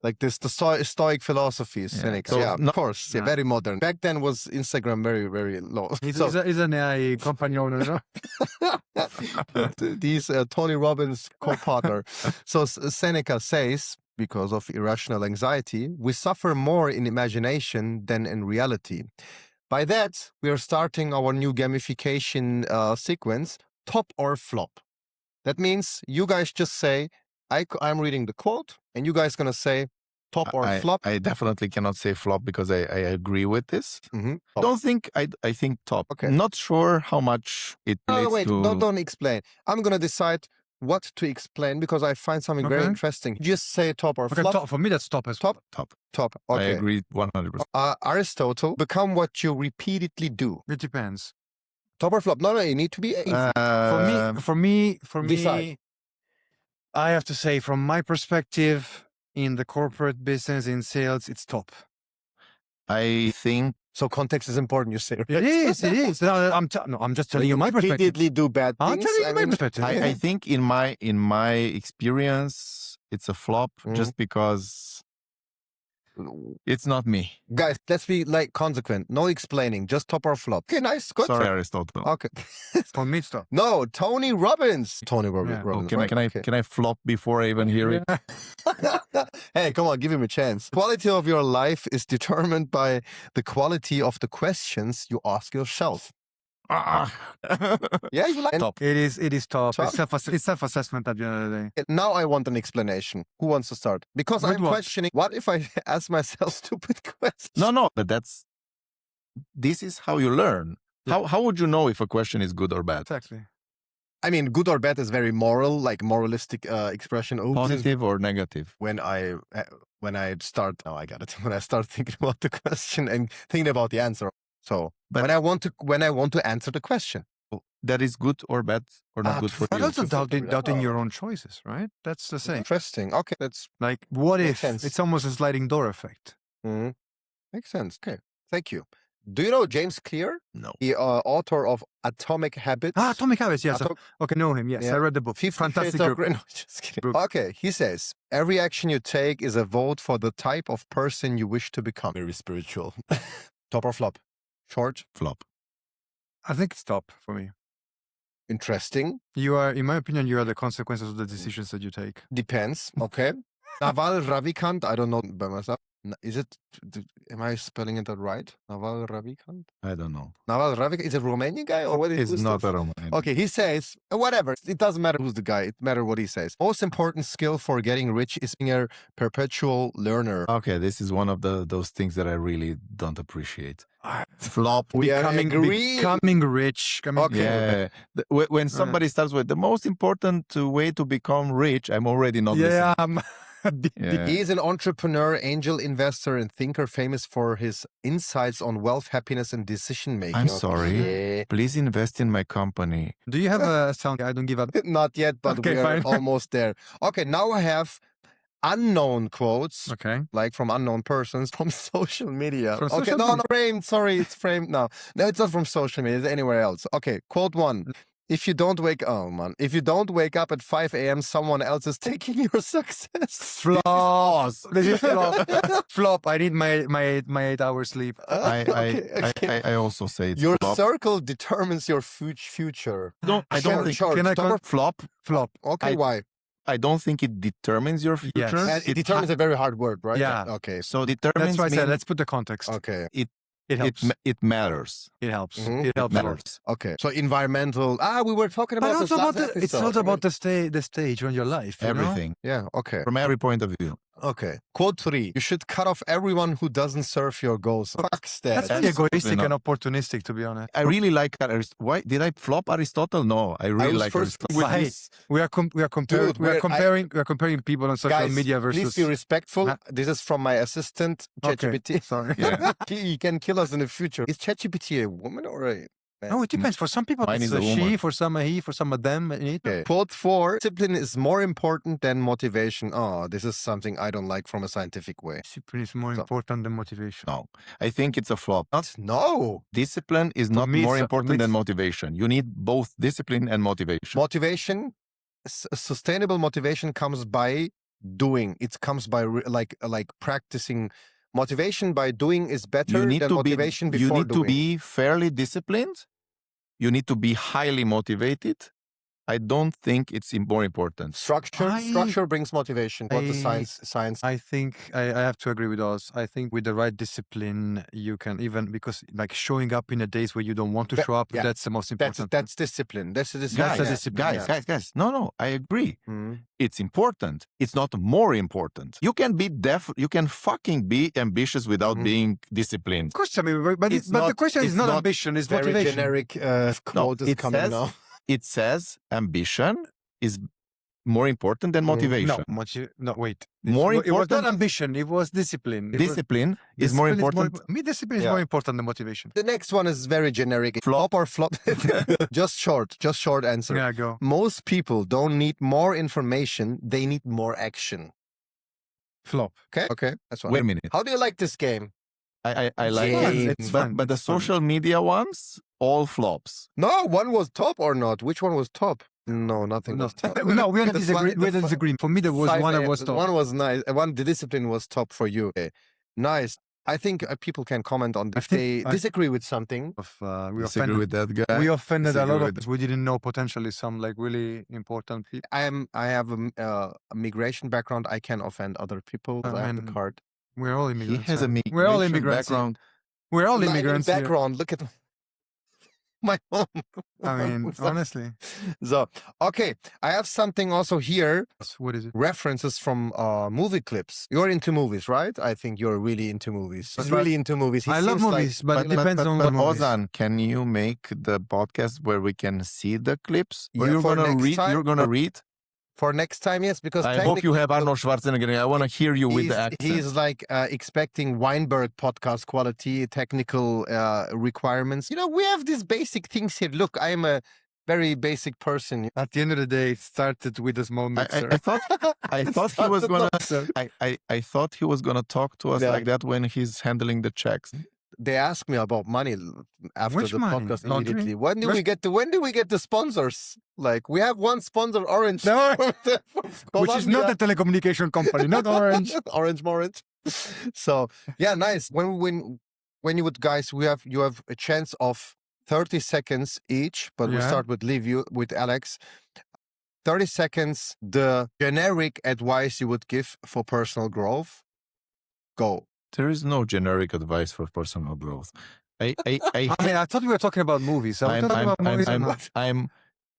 Speaker 1: Like this, the Stoic philosophy, Seneca.
Speaker 3: So
Speaker 1: Yeah,
Speaker 3: no-
Speaker 1: of course. Yeah,
Speaker 2: Yeah.
Speaker 1: very modern. Back then was Instagram very, very low.
Speaker 2: He's an AI companion, you know?
Speaker 1: These Tony Robbins co-partner. So Seneca says, because of irrational anxiety, we suffer more in imagination than in reality. By that, we are starting our new gamification sequence, top or flop. That means you guys just say, I'm reading the quote, and you guys gonna say top or flop.
Speaker 3: I definitely cannot say flop because I agree with this.
Speaker 1: Mhm.
Speaker 3: I don't think I think top.
Speaker 1: Okay.
Speaker 3: Not sure how much it
Speaker 1: No,
Speaker 3: relates
Speaker 1: wait,
Speaker 3: to.
Speaker 1: don't explain. I'm gonna decide what to explain because I find something very
Speaker 2: Okay.
Speaker 1: interesting. Just say top or
Speaker 2: Okay,
Speaker 1: flop.
Speaker 2: top, for me, that's top as
Speaker 1: Top.
Speaker 3: Top.
Speaker 1: Top.
Speaker 3: I
Speaker 1: Okay.
Speaker 3: agree 100%.
Speaker 1: Aristotle, become what you repeatedly do.
Speaker 2: It depends.
Speaker 1: Top or flop? No, you need to be easy.
Speaker 2: For me,
Speaker 1: decide.
Speaker 2: I have to say, from my perspective, in the corporate business, in sales, it's top.
Speaker 3: I think
Speaker 1: So context is important, you say. Right?
Speaker 2: It is. No, I'm just telling you my perspective.
Speaker 1: Repeatedly do bad
Speaker 2: I'm
Speaker 1: things.
Speaker 2: telling you my perspective.
Speaker 3: I think in my experience it's a flop just because it's not me.
Speaker 1: Guys, let's be like consequent. No explaining. Just top or flop. Okay, nice. Good.
Speaker 3: Sorry, Aristotle.
Speaker 1: Okay.
Speaker 2: For me, it's top.
Speaker 1: No, Tony Robbins. Tony Robbins.
Speaker 2: Yeah.
Speaker 3: Oh,
Speaker 1: right?
Speaker 3: can I flop before I even hear it?
Speaker 1: Hey, come on, give him a chance. Quality of your life is determined by the quality of the questions you ask yourself.
Speaker 3: Ah.
Speaker 1: Yeah, you like
Speaker 3: Top.
Speaker 2: It is top.
Speaker 1: Top.
Speaker 2: It's self-assessment at the end of the day.
Speaker 1: Now I want an explanation. Who wants to start? Because
Speaker 2: With
Speaker 1: I'm
Speaker 2: what?
Speaker 1: questioning, what if I ask myself stupid questions?
Speaker 3: No, but this is how you learn. How would you know if a question is good or bad?
Speaker 2: Exactly.
Speaker 1: I mean, good or bad is very moral, like moralistic expression. Oh, this is
Speaker 3: Positive or negative?
Speaker 1: when I start, oh, I got it. When I start thinking about the question and thinking about the answer. So
Speaker 3: But-
Speaker 1: when I want to answer the question.
Speaker 3: That is good or bad or not good for
Speaker 2: But
Speaker 3: you?
Speaker 2: also doubting
Speaker 1: Oh.
Speaker 2: your own choices, right? That's the same.
Speaker 1: Interesting. Okay, that's
Speaker 2: Like, what
Speaker 1: Makes
Speaker 2: if
Speaker 1: sense.
Speaker 2: it's almost a sliding door effect?
Speaker 1: makes sense. Okay, thank you. Do you know James Clear,
Speaker 3: No.
Speaker 1: the author of Atomic Habits?
Speaker 2: Atomic Habits. Yes.
Speaker 1: Atom-
Speaker 2: Okay, know him. Yes,
Speaker 1: Yeah.
Speaker 2: I read the book.
Speaker 1: 50
Speaker 2: Fantastic
Speaker 1: Shades of
Speaker 2: book.
Speaker 1: Grey. No, just kidding.
Speaker 2: Book.
Speaker 1: Okay, he says, every action you take is a vote for the type of person you wish to become. Very spiritual. Top or flop? Short?
Speaker 3: Flop.
Speaker 2: I think it's top for me.
Speaker 1: Interesting.
Speaker 2: You are, in my opinion, you are the consequences of the decisions that you take.
Speaker 1: Depends. Okay. Naval Ravikant, I don't know by myself. Is it, am I spelling it right? Naval Ravikant?
Speaker 3: I don't know.
Speaker 1: Naval Ravikant, is it Romanian guy or what is
Speaker 3: It's
Speaker 1: who's
Speaker 3: not
Speaker 1: the-
Speaker 3: a Romanian.
Speaker 1: Okay, he says, whatever. It doesn't matter who's the guy. It matters what he says. Most important skill for getting rich is being a perpetual learner.
Speaker 3: Okay, this is one of those things that I really don't appreciate. Flop.
Speaker 1: We are
Speaker 2: Becoming rich.
Speaker 1: Okay.
Speaker 3: Yeah. When somebody starts with the most important way to become rich, I'm already not
Speaker 2: Yeah.
Speaker 3: listening.
Speaker 1: He is an entrepreneur, angel investor, and thinker famous for his insights on wealth, happiness, and decision making.
Speaker 3: I'm sorry.
Speaker 1: Okay.
Speaker 3: Please invest in my company.
Speaker 2: Do you have a sound? I don't give up.
Speaker 1: Not yet, but
Speaker 2: Okay,
Speaker 1: we are
Speaker 2: fine.
Speaker 1: almost there. Okay, now I have unknown quotes,
Speaker 2: Okay.
Speaker 1: like from unknown persons from social media.
Speaker 2: From
Speaker 1: Okay,
Speaker 2: social
Speaker 1: no,
Speaker 2: media.
Speaker 1: framed. Sorry, it's framed now. No, it's not from social media. It's anywhere else. Okay, quote one. If you don't wake up at 5 a.m., someone else is taking your success.
Speaker 2: Flop. This is flop. Flop. I need my 8 hours sleep.
Speaker 3: I also say it's
Speaker 1: Your
Speaker 3: flop.
Speaker 1: circle determines your future.
Speaker 3: No, I don't think
Speaker 1: Short,
Speaker 2: Can I
Speaker 1: top or
Speaker 3: flop.
Speaker 2: Flop.
Speaker 1: Okay, why?
Speaker 3: I don't think it determines your future.
Speaker 2: Yes.
Speaker 1: And it determines a very hard word, right?
Speaker 2: Yeah.
Speaker 1: Okay.
Speaker 3: So determines
Speaker 2: That's why I said
Speaker 3: mean
Speaker 2: let's put the context.
Speaker 1: Okay.
Speaker 2: It helps.
Speaker 3: it matters.
Speaker 2: It helps.
Speaker 1: Mhm.
Speaker 2: It helps.
Speaker 3: It
Speaker 2: a lot.
Speaker 3: matters.
Speaker 1: Okay. So environmental. We were talking
Speaker 2: But
Speaker 1: about this
Speaker 2: also
Speaker 1: last
Speaker 2: about it's
Speaker 1: episode,
Speaker 2: not about
Speaker 1: right?
Speaker 2: the stage on your life. you know?
Speaker 3: Everything.
Speaker 1: Yeah. Okay.
Speaker 3: From every point of view.
Speaker 1: Okay. Quote 3. You should cut off everyone who doesn't serve your goals. Fuck that.
Speaker 2: That's really
Speaker 3: Absolutely
Speaker 2: egoistic
Speaker 3: not.
Speaker 2: and opportunistic, to be honest.
Speaker 3: I really like Why did I flop Aristotle? No, I really
Speaker 1: was
Speaker 3: like
Speaker 1: first
Speaker 3: Aristotle.
Speaker 1: with
Speaker 2: Why?
Speaker 1: this.
Speaker 2: We are comparing.
Speaker 1: Dude,
Speaker 2: We are comparing people on social
Speaker 1: Guys,
Speaker 2: media
Speaker 1: please
Speaker 2: versus.
Speaker 1: be respectful.
Speaker 2: Huh?
Speaker 1: This is from my assistant,
Speaker 2: Okay,
Speaker 1: ChatGPT.
Speaker 2: sorry.
Speaker 3: Yeah.
Speaker 1: He can kill us in the future. Is ChatGPT a woman or a man?
Speaker 2: No, it depends. For some people,
Speaker 3: Mine
Speaker 2: it's
Speaker 3: is a
Speaker 2: a she.
Speaker 3: woman.
Speaker 2: For some, a he. For some, a them.
Speaker 1: Okay. Quote 4. Discipline is more important than motivation. Oh, this is something I don't like from a scientific way.
Speaker 2: Discipline is more
Speaker 1: So-
Speaker 2: important than motivation.
Speaker 3: No, I think it's a flop.
Speaker 1: No.
Speaker 3: Discipline is not
Speaker 2: me,
Speaker 3: more
Speaker 2: it's- for
Speaker 3: important
Speaker 2: me,
Speaker 3: than
Speaker 2: it's-
Speaker 3: motivation. You need both discipline and motivation.
Speaker 1: Motivation, sustainable motivation comes by doing. It comes by like practicing. Motivation by doing is better
Speaker 3: You need
Speaker 1: than
Speaker 3: to
Speaker 1: motivation
Speaker 3: be.
Speaker 1: before
Speaker 3: You need
Speaker 1: doing.
Speaker 3: to be fairly disciplined. You need to be highly motivated. I don't think it's more important.
Speaker 1: Structure brings motivation. What the science.
Speaker 2: I think I have to agree with us. I think with the right discipline, you can even, because like showing up in the days where you don't want to show up,
Speaker 1: yeah.
Speaker 2: that's the most important.
Speaker 1: That's discipline. That's the discipline.
Speaker 3: Guys. No, I agree.
Speaker 1: Mhm.
Speaker 3: It's important. It's not more important. You can be You can fucking be ambitious without being disciplined.
Speaker 2: Of course, I mean, but the question is not ambition; it's
Speaker 1: Very
Speaker 2: motivation.
Speaker 1: generic quote is coming now.
Speaker 3: It says ambition is more important than motivation.
Speaker 2: No, wait.
Speaker 3: More
Speaker 2: It was
Speaker 3: important.
Speaker 2: not ambition; it was discipline.
Speaker 3: Discipline is more important.
Speaker 2: Discipline is more important than motivation.
Speaker 1: The next one is very generic. Flop or flop? Just short answer.
Speaker 2: Yeah, go.
Speaker 1: Most people don't need more information; they need more action.
Speaker 2: Flop.
Speaker 1: Okay, that's one.
Speaker 3: Wait a minute.
Speaker 1: How do you like this game?
Speaker 3: I like
Speaker 1: Game.
Speaker 3: it,
Speaker 2: It's
Speaker 3: but
Speaker 2: fun,
Speaker 3: the
Speaker 2: it's fun.
Speaker 3: social media ones all flops.
Speaker 1: No, one was top or not? Which one was top? No, nothing was top.
Speaker 2: No, we don't
Speaker 1: The
Speaker 2: disagree.
Speaker 1: fun-
Speaker 2: We
Speaker 1: the
Speaker 2: don't
Speaker 1: fun-
Speaker 2: disagree. For me, there was one that was top.
Speaker 1: One was nice. One, the discipline was top for you. Okay. Nice. I think people can comment on if they disagree with something.
Speaker 2: We
Speaker 3: Disagree
Speaker 2: offended.
Speaker 3: with that guy.
Speaker 2: We offended a lot
Speaker 3: Disagree
Speaker 2: of
Speaker 3: with-
Speaker 2: we didn't know potentially some like really important people.
Speaker 1: I have a migration background. I can offend other people. I have the
Speaker 2: And
Speaker 1: card.
Speaker 2: We're all
Speaker 3: He
Speaker 2: immigrants.
Speaker 3: has a
Speaker 2: man. We're all
Speaker 3: migration
Speaker 2: immigrants. here.
Speaker 3: background.
Speaker 2: We're all
Speaker 1: Not even
Speaker 2: immigrants. here.
Speaker 1: background. Look at my home.
Speaker 2: I mean, honestly.
Speaker 1: So, okay. I have something also here.
Speaker 2: What is it?
Speaker 1: References from movie clips. You're into movies, right? I think you're really into movies. He's really into movies. He
Speaker 2: I love
Speaker 1: seems like-
Speaker 2: movies, but it depends on the
Speaker 3: But
Speaker 2: movies.
Speaker 3: Ozan, can you make the podcast where we can see the clips? Or
Speaker 1: Yeah,
Speaker 3: you're
Speaker 1: for
Speaker 3: gonna
Speaker 1: next
Speaker 3: read.
Speaker 1: time.
Speaker 3: You're gonna read.
Speaker 1: for next time, yes, because
Speaker 3: I hope you have Arnold Schwarzenegger. I want to hear you with the accent.
Speaker 1: He's like expecting Weinberg podcast quality, technical requirements. You know, we have these basic things here. Look, I'm a very basic person.
Speaker 2: At the end of the day, it started with a small mixer.
Speaker 3: I thought he was gonna.
Speaker 1: So
Speaker 3: I thought he was gonna talk to us
Speaker 1: Yeah.
Speaker 3: like that when he's handling the checks.
Speaker 1: they asked me about money after
Speaker 2: Which
Speaker 1: the
Speaker 2: money?
Speaker 1: podcast
Speaker 2: Laundry?
Speaker 1: immediately. When do we get the sponsors? Like we have one sponsor, Orange.
Speaker 2: No.
Speaker 1: from
Speaker 2: Which is not
Speaker 1: Colombia.
Speaker 2: a telecommunication company, not Orange.
Speaker 1: Orange. So yeah, nice. When you would guys, you have a chance of 30 seconds each, but we
Speaker 2: Yeah.
Speaker 1: start with Alex. 30 seconds, the generic advice you would give for personal growth. Go.
Speaker 3: There is no generic advice for personal growth. I
Speaker 2: I mean, I thought we were talking about movies. Are we talking about movies or not?
Speaker 3: I'm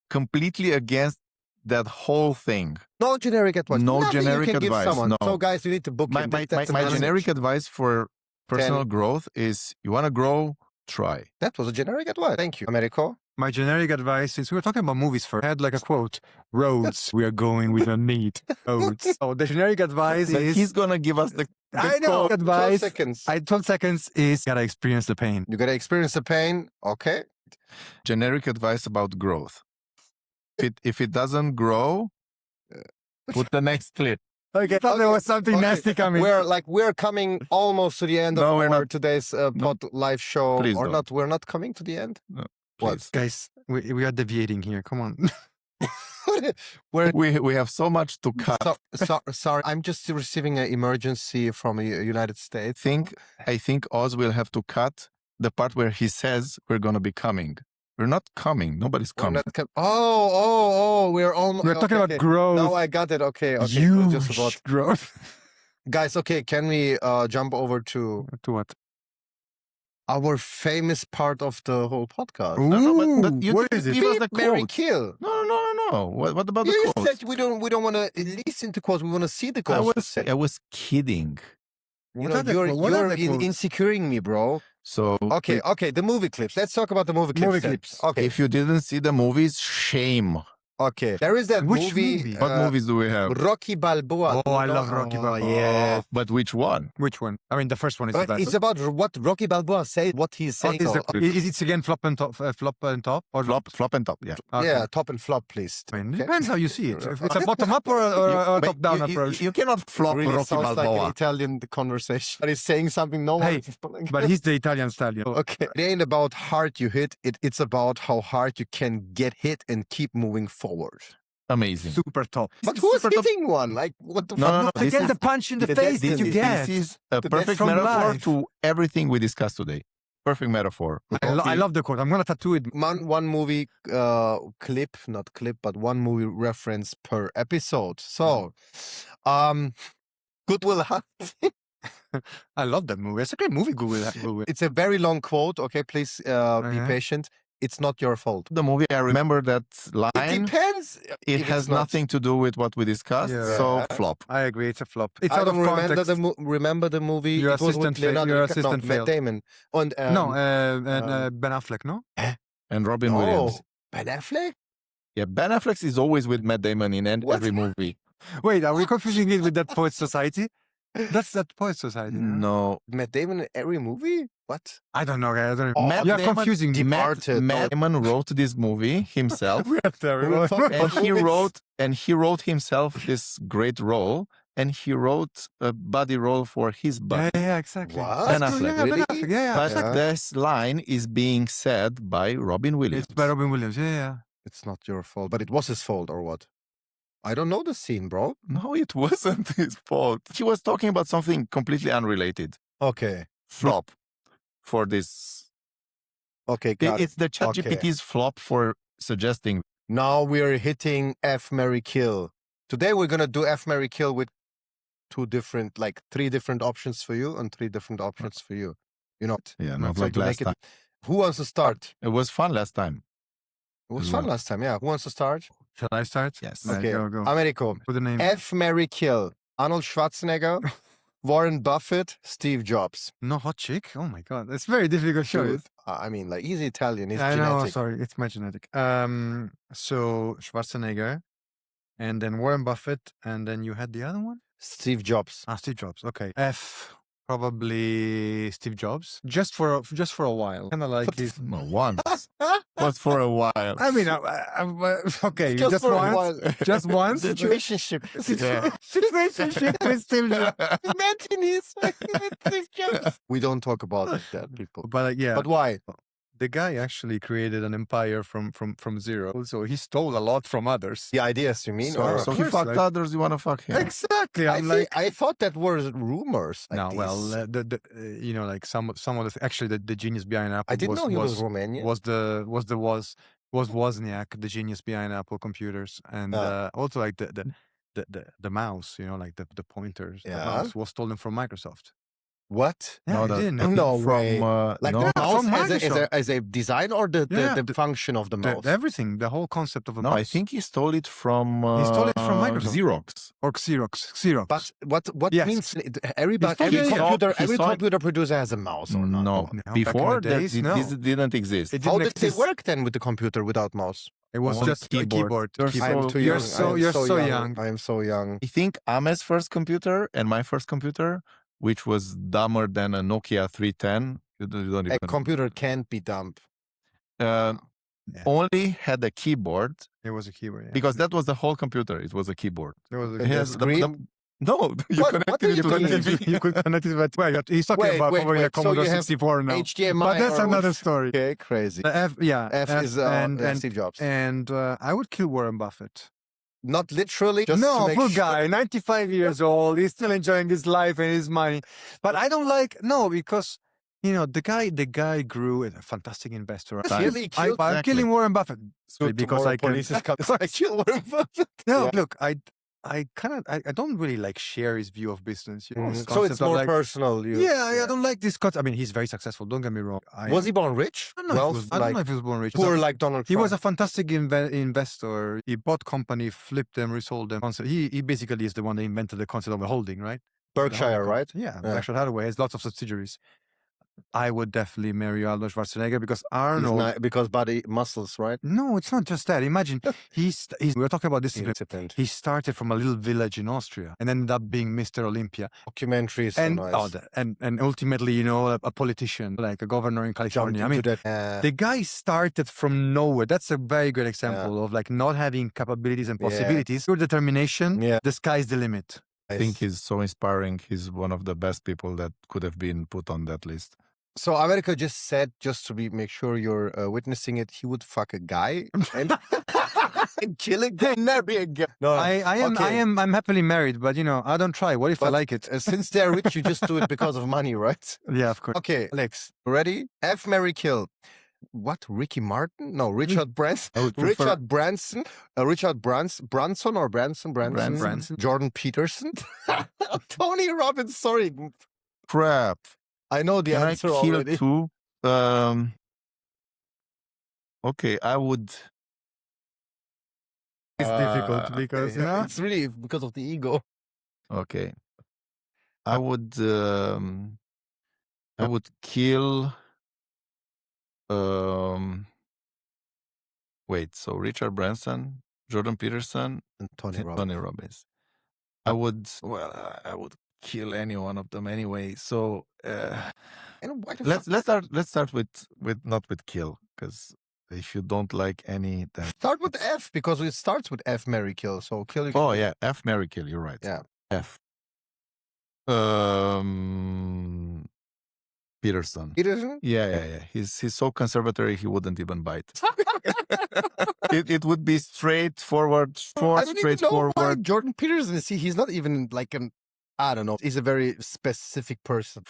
Speaker 3: completely against that whole thing.
Speaker 1: No generic advice.
Speaker 3: No
Speaker 1: Nothing
Speaker 3: generic
Speaker 1: you can
Speaker 3: advice,
Speaker 1: give someone.
Speaker 3: no.
Speaker 1: So guys, you need to book
Speaker 3: My
Speaker 1: him. That's
Speaker 3: my
Speaker 1: a
Speaker 3: generic
Speaker 1: challenge.
Speaker 3: advice for personal growth is you want to grow, try.
Speaker 1: That was a generic advice. Thank you, Americo.
Speaker 2: My generic advice, since we were talking about movies first, I had like a quote: "Roads, we are going, we don't need roads." So the generic advice
Speaker 3: But
Speaker 2: is,
Speaker 3: he's gonna give us the
Speaker 2: I know.
Speaker 3: quote.
Speaker 1: 12
Speaker 2: Advice.
Speaker 1: seconds.
Speaker 2: 12 seconds is gotta experience the pain.
Speaker 1: You gotta experience the pain. Okay.
Speaker 3: generic advice about growth. If it doesn't grow, put the next clip.
Speaker 2: Okay, I thought there was something
Speaker 1: Okay.
Speaker 2: nasty coming.
Speaker 1: We're coming almost to the end
Speaker 3: No,
Speaker 1: of
Speaker 3: we're
Speaker 1: our
Speaker 3: not.
Speaker 1: today's live show.
Speaker 3: Please
Speaker 1: or
Speaker 3: don't.
Speaker 1: not? We're not coming to the end. What?
Speaker 3: Please.
Speaker 2: Guys, we are deviating here. Come on.
Speaker 3: We have so much to cut.
Speaker 1: Sorry, I'm just receiving an emergency from the United States.
Speaker 3: I think Oz will have to cut the part where he says we're gonna be coming. We're not coming. Nobody's
Speaker 1: We're
Speaker 3: coming.
Speaker 1: not oh, we're almost.
Speaker 2: We're talking about growth.
Speaker 1: No, I got it. Okay, so
Speaker 2: Huge
Speaker 1: just about
Speaker 2: growth.
Speaker 1: guys. Okay, can we jump over to
Speaker 2: To what?
Speaker 1: our famous part of the whole podcast?
Speaker 3: No, but you
Speaker 2: what
Speaker 3: didn't
Speaker 2: is it?
Speaker 3: give us the
Speaker 1: Mary
Speaker 3: quote.
Speaker 1: kill.
Speaker 3: No. What about the
Speaker 1: You
Speaker 3: quote?
Speaker 1: said we don't want to listen to quotes. We want to see the quotes.
Speaker 3: I was kidding.
Speaker 1: You
Speaker 2: What
Speaker 1: know,
Speaker 2: are the
Speaker 1: you're
Speaker 2: quotes? What are the quotes?
Speaker 1: insecuring me, bro.
Speaker 3: So
Speaker 1: Okay, the movie clips. Let's talk about the movie clips.
Speaker 2: Movie
Speaker 1: then.
Speaker 2: clips.
Speaker 1: Okay,
Speaker 3: if you didn't see the movies, shame.
Speaker 1: okay. There is that
Speaker 2: Which
Speaker 1: movie.
Speaker 2: movie?
Speaker 3: What movies do we have?
Speaker 1: Rocky Balboa.
Speaker 2: Oh, I
Speaker 1: No,
Speaker 2: love Rocky Balboa.
Speaker 1: Yeah.
Speaker 3: But which one?
Speaker 2: Which one? I mean, the first one is the
Speaker 1: But
Speaker 2: best.
Speaker 1: it's about what Rocky Balboa said, what he's saying.
Speaker 2: Is it again flop and top? Or
Speaker 3: Flop and top. Yeah.
Speaker 2: Okay.
Speaker 1: Yeah, top and flop, please.
Speaker 2: I mean, it
Speaker 1: Okay.
Speaker 2: depends how you see it. If it's a bottom up or a top down approach.
Speaker 3: You cannot flop
Speaker 1: Really
Speaker 3: Rocky
Speaker 1: sounds like an
Speaker 3: Balboa.
Speaker 1: Italian conversation. But he's saying something no
Speaker 2: Hey,
Speaker 1: one.
Speaker 2: But he's the Italian stallion.
Speaker 1: Okay. It ain't about hard you hit. It's about how hard you can get hit and keep moving forward.
Speaker 3: amazing.
Speaker 2: super top.
Speaker 1: But
Speaker 2: It's
Speaker 1: who's
Speaker 2: super top.
Speaker 1: hitting one? Like, what the
Speaker 3: No,
Speaker 1: fuck?
Speaker 3: no, no.
Speaker 2: To
Speaker 3: This
Speaker 2: get
Speaker 3: is,
Speaker 2: the punch in the
Speaker 1: the
Speaker 2: face
Speaker 1: destiny.
Speaker 2: that you
Speaker 3: this
Speaker 2: get.
Speaker 3: is a
Speaker 1: The
Speaker 3: perfect
Speaker 2: from
Speaker 3: metaphor
Speaker 2: life.
Speaker 3: to everything we discussed today. Perfect metaphor.
Speaker 2: I love the quote. I'm gonna tattoo it.
Speaker 1: One movie not clip, but one movie reference per episode. So, Good Will Hunting.
Speaker 2: I love that movie. It's a great movie. Google.
Speaker 1: It's a very long quote. Okay, please be patient. It's not your fault.
Speaker 3: The movie, I remember that
Speaker 1: It
Speaker 3: line.
Speaker 1: depends.
Speaker 3: It
Speaker 1: if
Speaker 3: has
Speaker 1: it's not.
Speaker 3: nothing to do with what we discussed.
Speaker 2: Yeah.
Speaker 3: So flop.
Speaker 2: I agree. It's a flop. It's
Speaker 1: I
Speaker 2: out of
Speaker 1: don't remember
Speaker 2: context.
Speaker 1: remember the movie.
Speaker 2: Your
Speaker 1: It was with
Speaker 2: assistant failed.
Speaker 1: Leonardo
Speaker 2: Your
Speaker 1: DiCaprio.
Speaker 2: assistant
Speaker 1: No, Matt
Speaker 2: failed.
Speaker 1: Damon. And
Speaker 2: Ben Affleck, no?
Speaker 3: And Robin Williams.
Speaker 1: Ben Affleck?
Speaker 3: Yeah, Ben Affleck is always with Matt Damon in
Speaker 1: What?
Speaker 3: every movie.
Speaker 2: Wait, are we confusing it with that Poets Society? That's that Poets Society.
Speaker 3: No.
Speaker 1: Matt Damon in every movie? What?
Speaker 2: I don't know, guys. I don't know.
Speaker 1: Oh,
Speaker 3: Matt
Speaker 2: You're
Speaker 3: Damon-
Speaker 2: confusing me.
Speaker 1: Departed.
Speaker 3: Matt Damon wrote this movie himself.
Speaker 2: We are terrible.
Speaker 3: and he wrote himself this great role, and he wrote a body role for his buddy.
Speaker 2: Yeah, exactly.
Speaker 1: What?
Speaker 3: Ben
Speaker 2: That's true,
Speaker 3: Affleck.
Speaker 2: Yeah, Ben
Speaker 1: Really?
Speaker 2: Affleck. Yeah,
Speaker 3: But
Speaker 1: Yeah.
Speaker 3: this line is being said by Robin Williams.
Speaker 2: It's by Robin Williams. Yeah.
Speaker 1: It's not your fault, but it was his fault or what? I don't know the scene, bro.
Speaker 3: No, it wasn't his fault. He was talking about something completely unrelated.
Speaker 1: Okay.
Speaker 3: Flop for this.
Speaker 1: Okay, got it.
Speaker 3: It's the ChatGPT's flop for suggesting.
Speaker 1: Now we're hitting F, Marry, Kill. Today we're gonna do F, Marry, Kill with three different options for you and three different options for you. You know,
Speaker 3: Yeah,
Speaker 2: not
Speaker 3: not
Speaker 1: so
Speaker 3: like
Speaker 1: to
Speaker 3: last
Speaker 1: make it.
Speaker 3: time.
Speaker 1: Who wants to start?
Speaker 3: It was fun last time.
Speaker 1: It was
Speaker 3: as
Speaker 1: fun
Speaker 3: well.
Speaker 1: last time. Yeah. Who wants to start?
Speaker 2: Shall I start?
Speaker 3: Yes.
Speaker 2: Right,
Speaker 1: Okay.
Speaker 2: Go.
Speaker 1: Americo.
Speaker 2: Put the name.
Speaker 1: F, Marry, Kill. Arnold Schwarzenegger, Warren Buffett, Steve Jobs.
Speaker 2: No hot chick? Oh my god. It's very difficult choice.
Speaker 1: Dude, I mean, like, he's Italian. He's
Speaker 2: I know,
Speaker 1: genetic.
Speaker 2: sorry, it's my genetic. So Schwarzenegger, and then Warren Buffett, and then you had the other one?
Speaker 1: Steve Jobs.
Speaker 2: Steve Jobs. Okay. F, probably Steve Jobs. Just for a while. Kind of like his.
Speaker 3: No, once. Was for a while.
Speaker 2: I mean, okay, just
Speaker 1: for a
Speaker 2: once.
Speaker 1: while.
Speaker 2: Just once.
Speaker 1: Situationship.
Speaker 3: Yeah.
Speaker 2: Situationship with Steve Jobs.
Speaker 1: Imagine he's Steve Jobs. We don't talk about that, people.
Speaker 2: But yeah,
Speaker 1: But why?
Speaker 2: the guy actually created an empire from zero. So he stole a lot from others.
Speaker 1: The ideas, you mean?
Speaker 2: So-
Speaker 1: or?
Speaker 3: So
Speaker 2: Of
Speaker 3: he
Speaker 2: course,
Speaker 3: fucked
Speaker 2: like-
Speaker 3: others, you want to fuck him.
Speaker 2: Exactly. I'm like.
Speaker 1: I thought that were rumors. Like
Speaker 2: No,
Speaker 1: these.
Speaker 2: well, you know, like some of the actually the genius behind Apple.
Speaker 1: I didn't know he was Romanian.
Speaker 2: Was Wozniak, the genius behind Apple computers, and also like the mouse, you know, like the pointers. The
Speaker 1: Yeah.
Speaker 2: mouse was stolen from Microsoft.
Speaker 1: What?
Speaker 2: Yeah, I didn't know.
Speaker 1: No
Speaker 3: from,
Speaker 1: way. Like
Speaker 3: no,
Speaker 1: the mouse
Speaker 2: from
Speaker 1: as a design or the function of the mouse?
Speaker 2: Everything, the whole concept of a
Speaker 3: no,
Speaker 2: mouse.
Speaker 3: I think he stole it from
Speaker 2: He stole it from Microsoft.
Speaker 3: Xerox.
Speaker 2: or Xerox.
Speaker 1: But what
Speaker 2: Yes.
Speaker 1: means everybody?
Speaker 2: He
Speaker 1: Every
Speaker 2: saw-
Speaker 1: computer,
Speaker 3: he
Speaker 1: every
Speaker 3: saw it-
Speaker 1: computer producer has a mouse or not?
Speaker 3: No,
Speaker 2: No, back in
Speaker 3: before
Speaker 2: the
Speaker 3: that,
Speaker 2: days,
Speaker 3: it,
Speaker 2: no.
Speaker 3: this didn't exist.
Speaker 2: It
Speaker 1: How
Speaker 2: didn't
Speaker 1: did they
Speaker 2: exist.
Speaker 1: work then with the computer without mouse?
Speaker 2: It was
Speaker 3: On
Speaker 2: just a keyboard.
Speaker 3: You're
Speaker 2: keyboard.
Speaker 1: I'm
Speaker 3: so-
Speaker 1: too
Speaker 2: you're
Speaker 1: young.
Speaker 2: so-
Speaker 1: I am
Speaker 2: you're so young.
Speaker 1: I am so young.
Speaker 3: I think Ame's first computer and my first computer, which was dumber than a Nokia 310. You don't
Speaker 1: A
Speaker 3: even,
Speaker 1: computer can't be dumb.
Speaker 3: uh,
Speaker 2: Yeah.
Speaker 3: only had a keyboard
Speaker 2: It was a keyboard. Yeah.
Speaker 3: because that was the whole computer. It was a keyboard.
Speaker 2: It was a
Speaker 1: The
Speaker 3: It has
Speaker 1: screen?
Speaker 3: no, you
Speaker 1: What
Speaker 3: connected
Speaker 1: are
Speaker 3: it
Speaker 1: you
Speaker 3: to the
Speaker 1: doing?
Speaker 3: TV.
Speaker 2: you could connect it with. Well, he's talking
Speaker 1: Wait,
Speaker 2: about
Speaker 1: wait,
Speaker 2: probably
Speaker 1: wait.
Speaker 2: a Commodore
Speaker 1: So you have
Speaker 2: 64 now.
Speaker 1: HDMI.
Speaker 2: But that's
Speaker 1: or
Speaker 2: another
Speaker 1: what?
Speaker 2: story.
Speaker 1: Okay, crazy.
Speaker 2: The F, yeah,
Speaker 1: F is Steve Jobs.
Speaker 2: and I would kill Warren Buffett.
Speaker 1: Not literally. Just to
Speaker 2: No,
Speaker 1: make
Speaker 2: poor
Speaker 1: sure-
Speaker 2: guy, 95 years old. He's still enjoying his life and his money. But I don't like because you know the guy grew as a fantastic investor.
Speaker 1: Really killed
Speaker 2: I'm
Speaker 3: exactly.
Speaker 2: killing Warren Buffett
Speaker 1: So
Speaker 2: because
Speaker 1: tomorrow
Speaker 2: I can.
Speaker 1: police is coming. I kill Warren Buffett.
Speaker 2: No,
Speaker 1: Yeah.
Speaker 2: look, I don't really like share his view of business. You know, this
Speaker 1: So it's
Speaker 2: concept of,
Speaker 1: more
Speaker 2: like,
Speaker 1: personal.
Speaker 2: I don't like this concept. I mean, he's very successful. Don't get me wrong.
Speaker 1: Was he born rich?
Speaker 2: I don't know, if, I don't know if he was born rich.
Speaker 1: poor like Donald
Speaker 2: He
Speaker 1: Trump.
Speaker 2: was a fantastic investor. He bought company, flipped them, resold them. He basically is the one that invented the concept of a holding, right? The
Speaker 1: Berkshire,
Speaker 2: holding
Speaker 1: right?
Speaker 2: company. Yeah,
Speaker 1: Yeah.
Speaker 2: Berkshire Hathaway has lots of subsidiaries. I would definitely marry Arnold Schwarzenegger because
Speaker 1: He's
Speaker 2: Arnold.
Speaker 1: not- because body muscles, right?
Speaker 2: No, it's not just that. Imagine he's. We were talking about this.
Speaker 1: Disciplined.
Speaker 2: He started from a little village in Austria and ended up being Mr. Olympia.
Speaker 1: Documentary is so
Speaker 2: And
Speaker 1: nice.
Speaker 2: and ultimately, you know, a politician, like a governor in
Speaker 1: Jumped
Speaker 2: California. I mean,
Speaker 1: into that.
Speaker 2: the guy started from nowhere. That's a very good example of like not having capabilities and
Speaker 1: Yeah.
Speaker 2: possibilities. Your determination,
Speaker 1: Yeah.
Speaker 2: the sky's the limit.
Speaker 3: I think he's so inspiring. He's one of the best people that could have been put on that list.
Speaker 1: So America just said, just to make sure you're witnessing it, he would fuck a guy. And Killing can never be a girl. No,
Speaker 2: I'm happily married, but I don't try. What if I
Speaker 1: But,
Speaker 2: like it?
Speaker 1: Since they're rich, you just do it because of money, right?
Speaker 2: Yeah, of course.
Speaker 1: Okay, Alex, ready? F, marry, kill. What? Ricky Martin? No, Richard Branson.
Speaker 3: I would prefer
Speaker 1: Richard Branson. Branson or Branson?
Speaker 2: Branson.
Speaker 1: Jordan Peterson. Tony Robbins. Sorry,
Speaker 3: crap.
Speaker 1: I know the
Speaker 3: Can I
Speaker 1: answer
Speaker 3: kill
Speaker 1: already.
Speaker 3: two? Okay, I would.
Speaker 2: It's difficult because
Speaker 1: it's really because of the ego.
Speaker 3: Okay, I would. I would kill. Wait. So Richard Branson, Jordan Peterson,
Speaker 1: And Tony Robbins.
Speaker 3: Tony Robbins. I would. Well, I would kill any one of them anyway. So
Speaker 1: And why the
Speaker 3: let's start with not with kill, because if you don't like any, then
Speaker 1: start with F, because it starts with F, marry, kill. So kill.
Speaker 3: oh yeah, F, marry, kill. You're right.
Speaker 1: Yeah.
Speaker 3: F. Peterson.
Speaker 1: Peterson?
Speaker 3: Yeah. He's so conservatory he wouldn't even bite. it would be straightforward,
Speaker 1: I don't even know why
Speaker 3: straightforward.
Speaker 1: Jordan Peterson. See, he's not even like an. I don't know. He's a very specific person.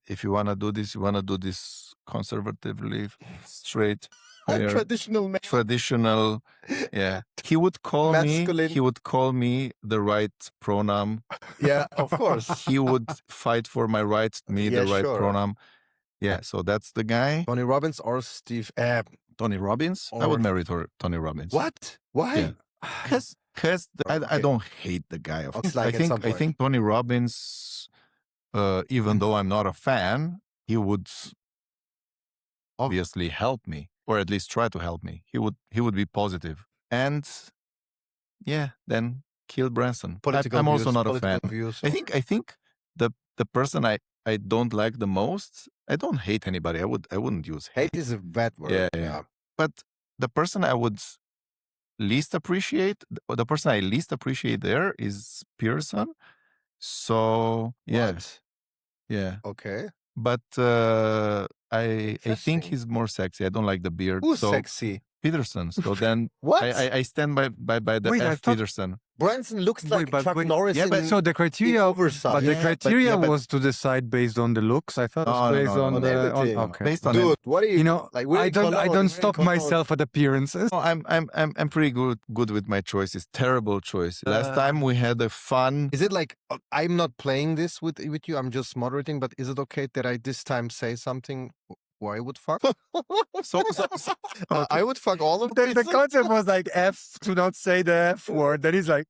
Speaker 3: If you wanna do this, you wanna do this conservatively, straight, fair,
Speaker 1: Traditional man.
Speaker 3: traditional. Yeah, he would call
Speaker 1: Masculine.
Speaker 3: me. He would call me the right pronoun.
Speaker 1: Yeah, of course.
Speaker 3: He would fight for my right, me
Speaker 1: Yeah,
Speaker 3: the right
Speaker 1: sure.
Speaker 3: pronoun. Yeah, so that's the guy.
Speaker 1: Tony Robbins or Steve.
Speaker 3: Tony Robbins. I
Speaker 1: Or-
Speaker 3: would marry Tony Robbins.
Speaker 1: What? Why?
Speaker 3: Yeah. Because I
Speaker 1: Okay.
Speaker 3: don't hate the guy. Of
Speaker 1: It's like
Speaker 3: I
Speaker 1: at some
Speaker 3: think I
Speaker 1: point.
Speaker 3: think Tony Robbins, even though I'm not a fan, he would obviously help me, or at least try to help me. He would be positive. And yeah, then kill Branson.
Speaker 1: Political
Speaker 3: I'm also
Speaker 1: views,
Speaker 3: not a
Speaker 1: political
Speaker 3: fan.
Speaker 1: views.
Speaker 3: I think the person I don't like the most. I don't hate anybody. I wouldn't use hate.
Speaker 1: Hate is a bad word.
Speaker 3: Yeah. But the person I would least appreciate, the person I least appreciate there is Pearson. So yeah,
Speaker 1: What?
Speaker 3: yeah.
Speaker 1: Okay.
Speaker 3: But I think
Speaker 1: Interesting.
Speaker 3: he's more sexy. I don't like the beard.
Speaker 1: Who's
Speaker 3: so
Speaker 1: sexy?
Speaker 3: Peterson. So then
Speaker 1: What?
Speaker 3: I stand by the
Speaker 2: Wait, I
Speaker 3: F
Speaker 2: thought-
Speaker 3: Peterson.
Speaker 1: Branson looks like
Speaker 2: Wait, but
Speaker 1: Chuck
Speaker 2: wait.
Speaker 1: Norris.
Speaker 3: Yeah, but
Speaker 1: in-
Speaker 2: So the criteria,
Speaker 1: oversized.
Speaker 2: but the
Speaker 3: Yeah,
Speaker 2: criteria
Speaker 3: but-
Speaker 2: was to decide based on the looks. I thought it
Speaker 3: No,
Speaker 2: was
Speaker 3: no,
Speaker 2: based
Speaker 3: no,
Speaker 2: on
Speaker 3: no,
Speaker 2: the
Speaker 1: everything.
Speaker 2: okay.
Speaker 3: Based on
Speaker 1: Dude, what are you? we're
Speaker 2: I
Speaker 1: in
Speaker 2: don't
Speaker 1: Cologne, we're in
Speaker 2: stop
Speaker 1: Cologne.
Speaker 2: myself at appearances.
Speaker 3: No, I'm pretty good with my choices. Terrible choice. Last
Speaker 1: Uh,
Speaker 3: time we had a fun.
Speaker 1: Is it like I'm not playing this with you? I'm just moderating. But is it okay that I this time say something? Who I would fuck?
Speaker 3: So
Speaker 1: I would fuck all of
Speaker 2: The
Speaker 1: them.
Speaker 2: concept was like F to not say the F word. Then he's like,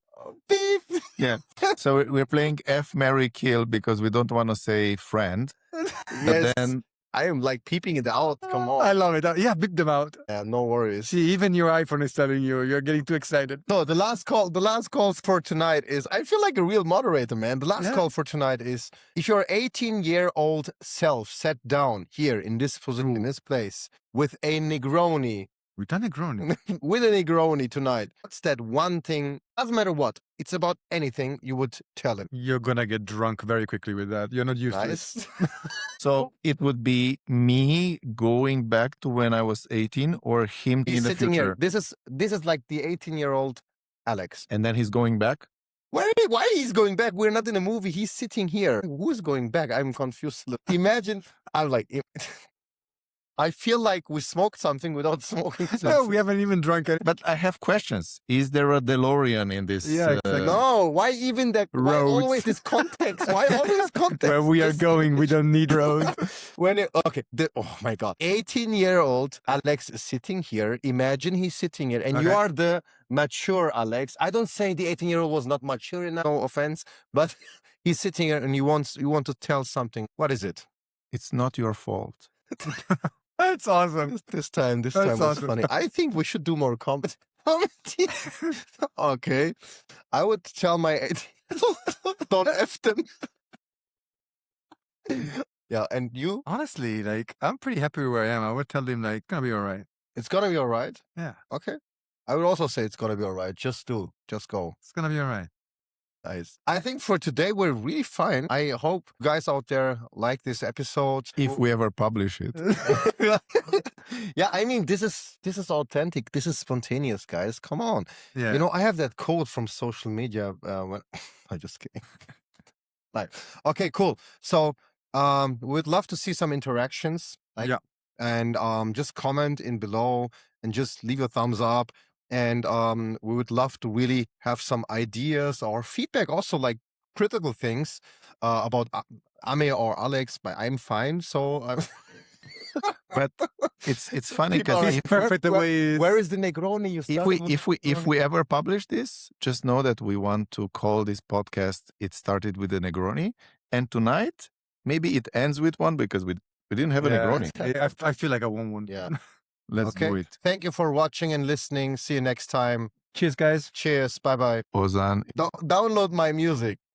Speaker 1: Beep.
Speaker 3: yeah. So we're playing F, marry, kill because we don't want to say friend. But
Speaker 1: Yes,
Speaker 3: then
Speaker 1: I am like peeping it out. Come
Speaker 2: I
Speaker 1: on.
Speaker 2: love it. Yeah, beep them out.
Speaker 1: Yeah, no worries.
Speaker 2: See, even your iPhone is telling you're getting too excited.
Speaker 1: No, the last call for tonight is, I feel like a real moderator, man. The last
Speaker 2: Yeah.
Speaker 1: call for tonight is, if your 18-year-old self sat down here in this position, in this place, with a Negroni,
Speaker 2: We've done a grown.
Speaker 1: with a Negroni tonight, what's that one thing, doesn't matter what, it's about anything, you would tell him?
Speaker 2: You're gonna get drunk very quickly with that. You're not used to it.
Speaker 1: Nice.
Speaker 3: so it would be me going back to when I was 18 or him
Speaker 1: He's
Speaker 3: in the
Speaker 1: sitting
Speaker 3: future.
Speaker 1: here. This is like the 18-year-old Alex.
Speaker 3: And then he's going back.
Speaker 1: Why he's going back? We're not in a movie. He's sitting here. Who's going back? I'm confused. Imagine, I'm like, I feel like we smoked something without smoking something.
Speaker 2: No, we haven't even drunk it.
Speaker 3: But I have questions. Is there a DeLorean in this?
Speaker 2: Yeah, exactly.
Speaker 1: No, why even that? Why
Speaker 2: Roads.
Speaker 1: always this context? Why always context?
Speaker 2: Where we are
Speaker 1: This-
Speaker 2: going, we don't need roads.
Speaker 1: Oh my God. 18-year-old Alex is sitting here. Imagine he's sitting here and you
Speaker 2: Okay.
Speaker 1: are the mature Alex. I don't say the 18-year-old was not mature enough, no offense, but he's sitting here and you want to tell something. What is it?
Speaker 3: It's not your fault.
Speaker 2: That's awesome.
Speaker 1: This time
Speaker 2: That's
Speaker 1: was
Speaker 2: awesome.
Speaker 1: funny. I think we should do more comedy. Okay. I would tell my don't F them. Yeah, and you?
Speaker 2: Honestly, like I'm pretty happy where I am. I would tell him like, gonna be all right.
Speaker 1: It's gonna be all right.
Speaker 2: Yeah,
Speaker 1: Okay. I would also say it's gonna be all right. Just go.
Speaker 2: it's gonna be all right.
Speaker 3: guys.
Speaker 1: I think for today we're really fine. I hope you guys out there like this episode.
Speaker 3: If we ever publish it.
Speaker 1: Yeah, I mean this is authentic. This is spontaneous, guys. Come on.
Speaker 2: Yeah.
Speaker 1: You know, I have that quote from social media when I'm just kidding. Like, okay, cool. So we'd love to see some interactions. Like,
Speaker 2: Yeah.
Speaker 1: and just comment in below and just leave a thumbs up. And we would love to really have some ideas or feedback, also like critical things about Ame or Alex. But I'm fine. So
Speaker 3: But it's funny
Speaker 1: People are
Speaker 3: because
Speaker 1: like,
Speaker 2: perfect the way
Speaker 1: where is the Negroni? You
Speaker 3: if we ever publish this, just know that we want to call this podcast "It Started with a Negroni," and tonight maybe it ends with one because we didn't have a Negroni.
Speaker 2: I feel like I won one.
Speaker 1: Yeah.
Speaker 3: Let's
Speaker 1: Okay.
Speaker 3: do it.
Speaker 1: Thank you for watching and listening. See you next time.
Speaker 2: Cheers, guys.
Speaker 1: Cheers. Bye bye.
Speaker 3: Ozan.
Speaker 1: Download my music.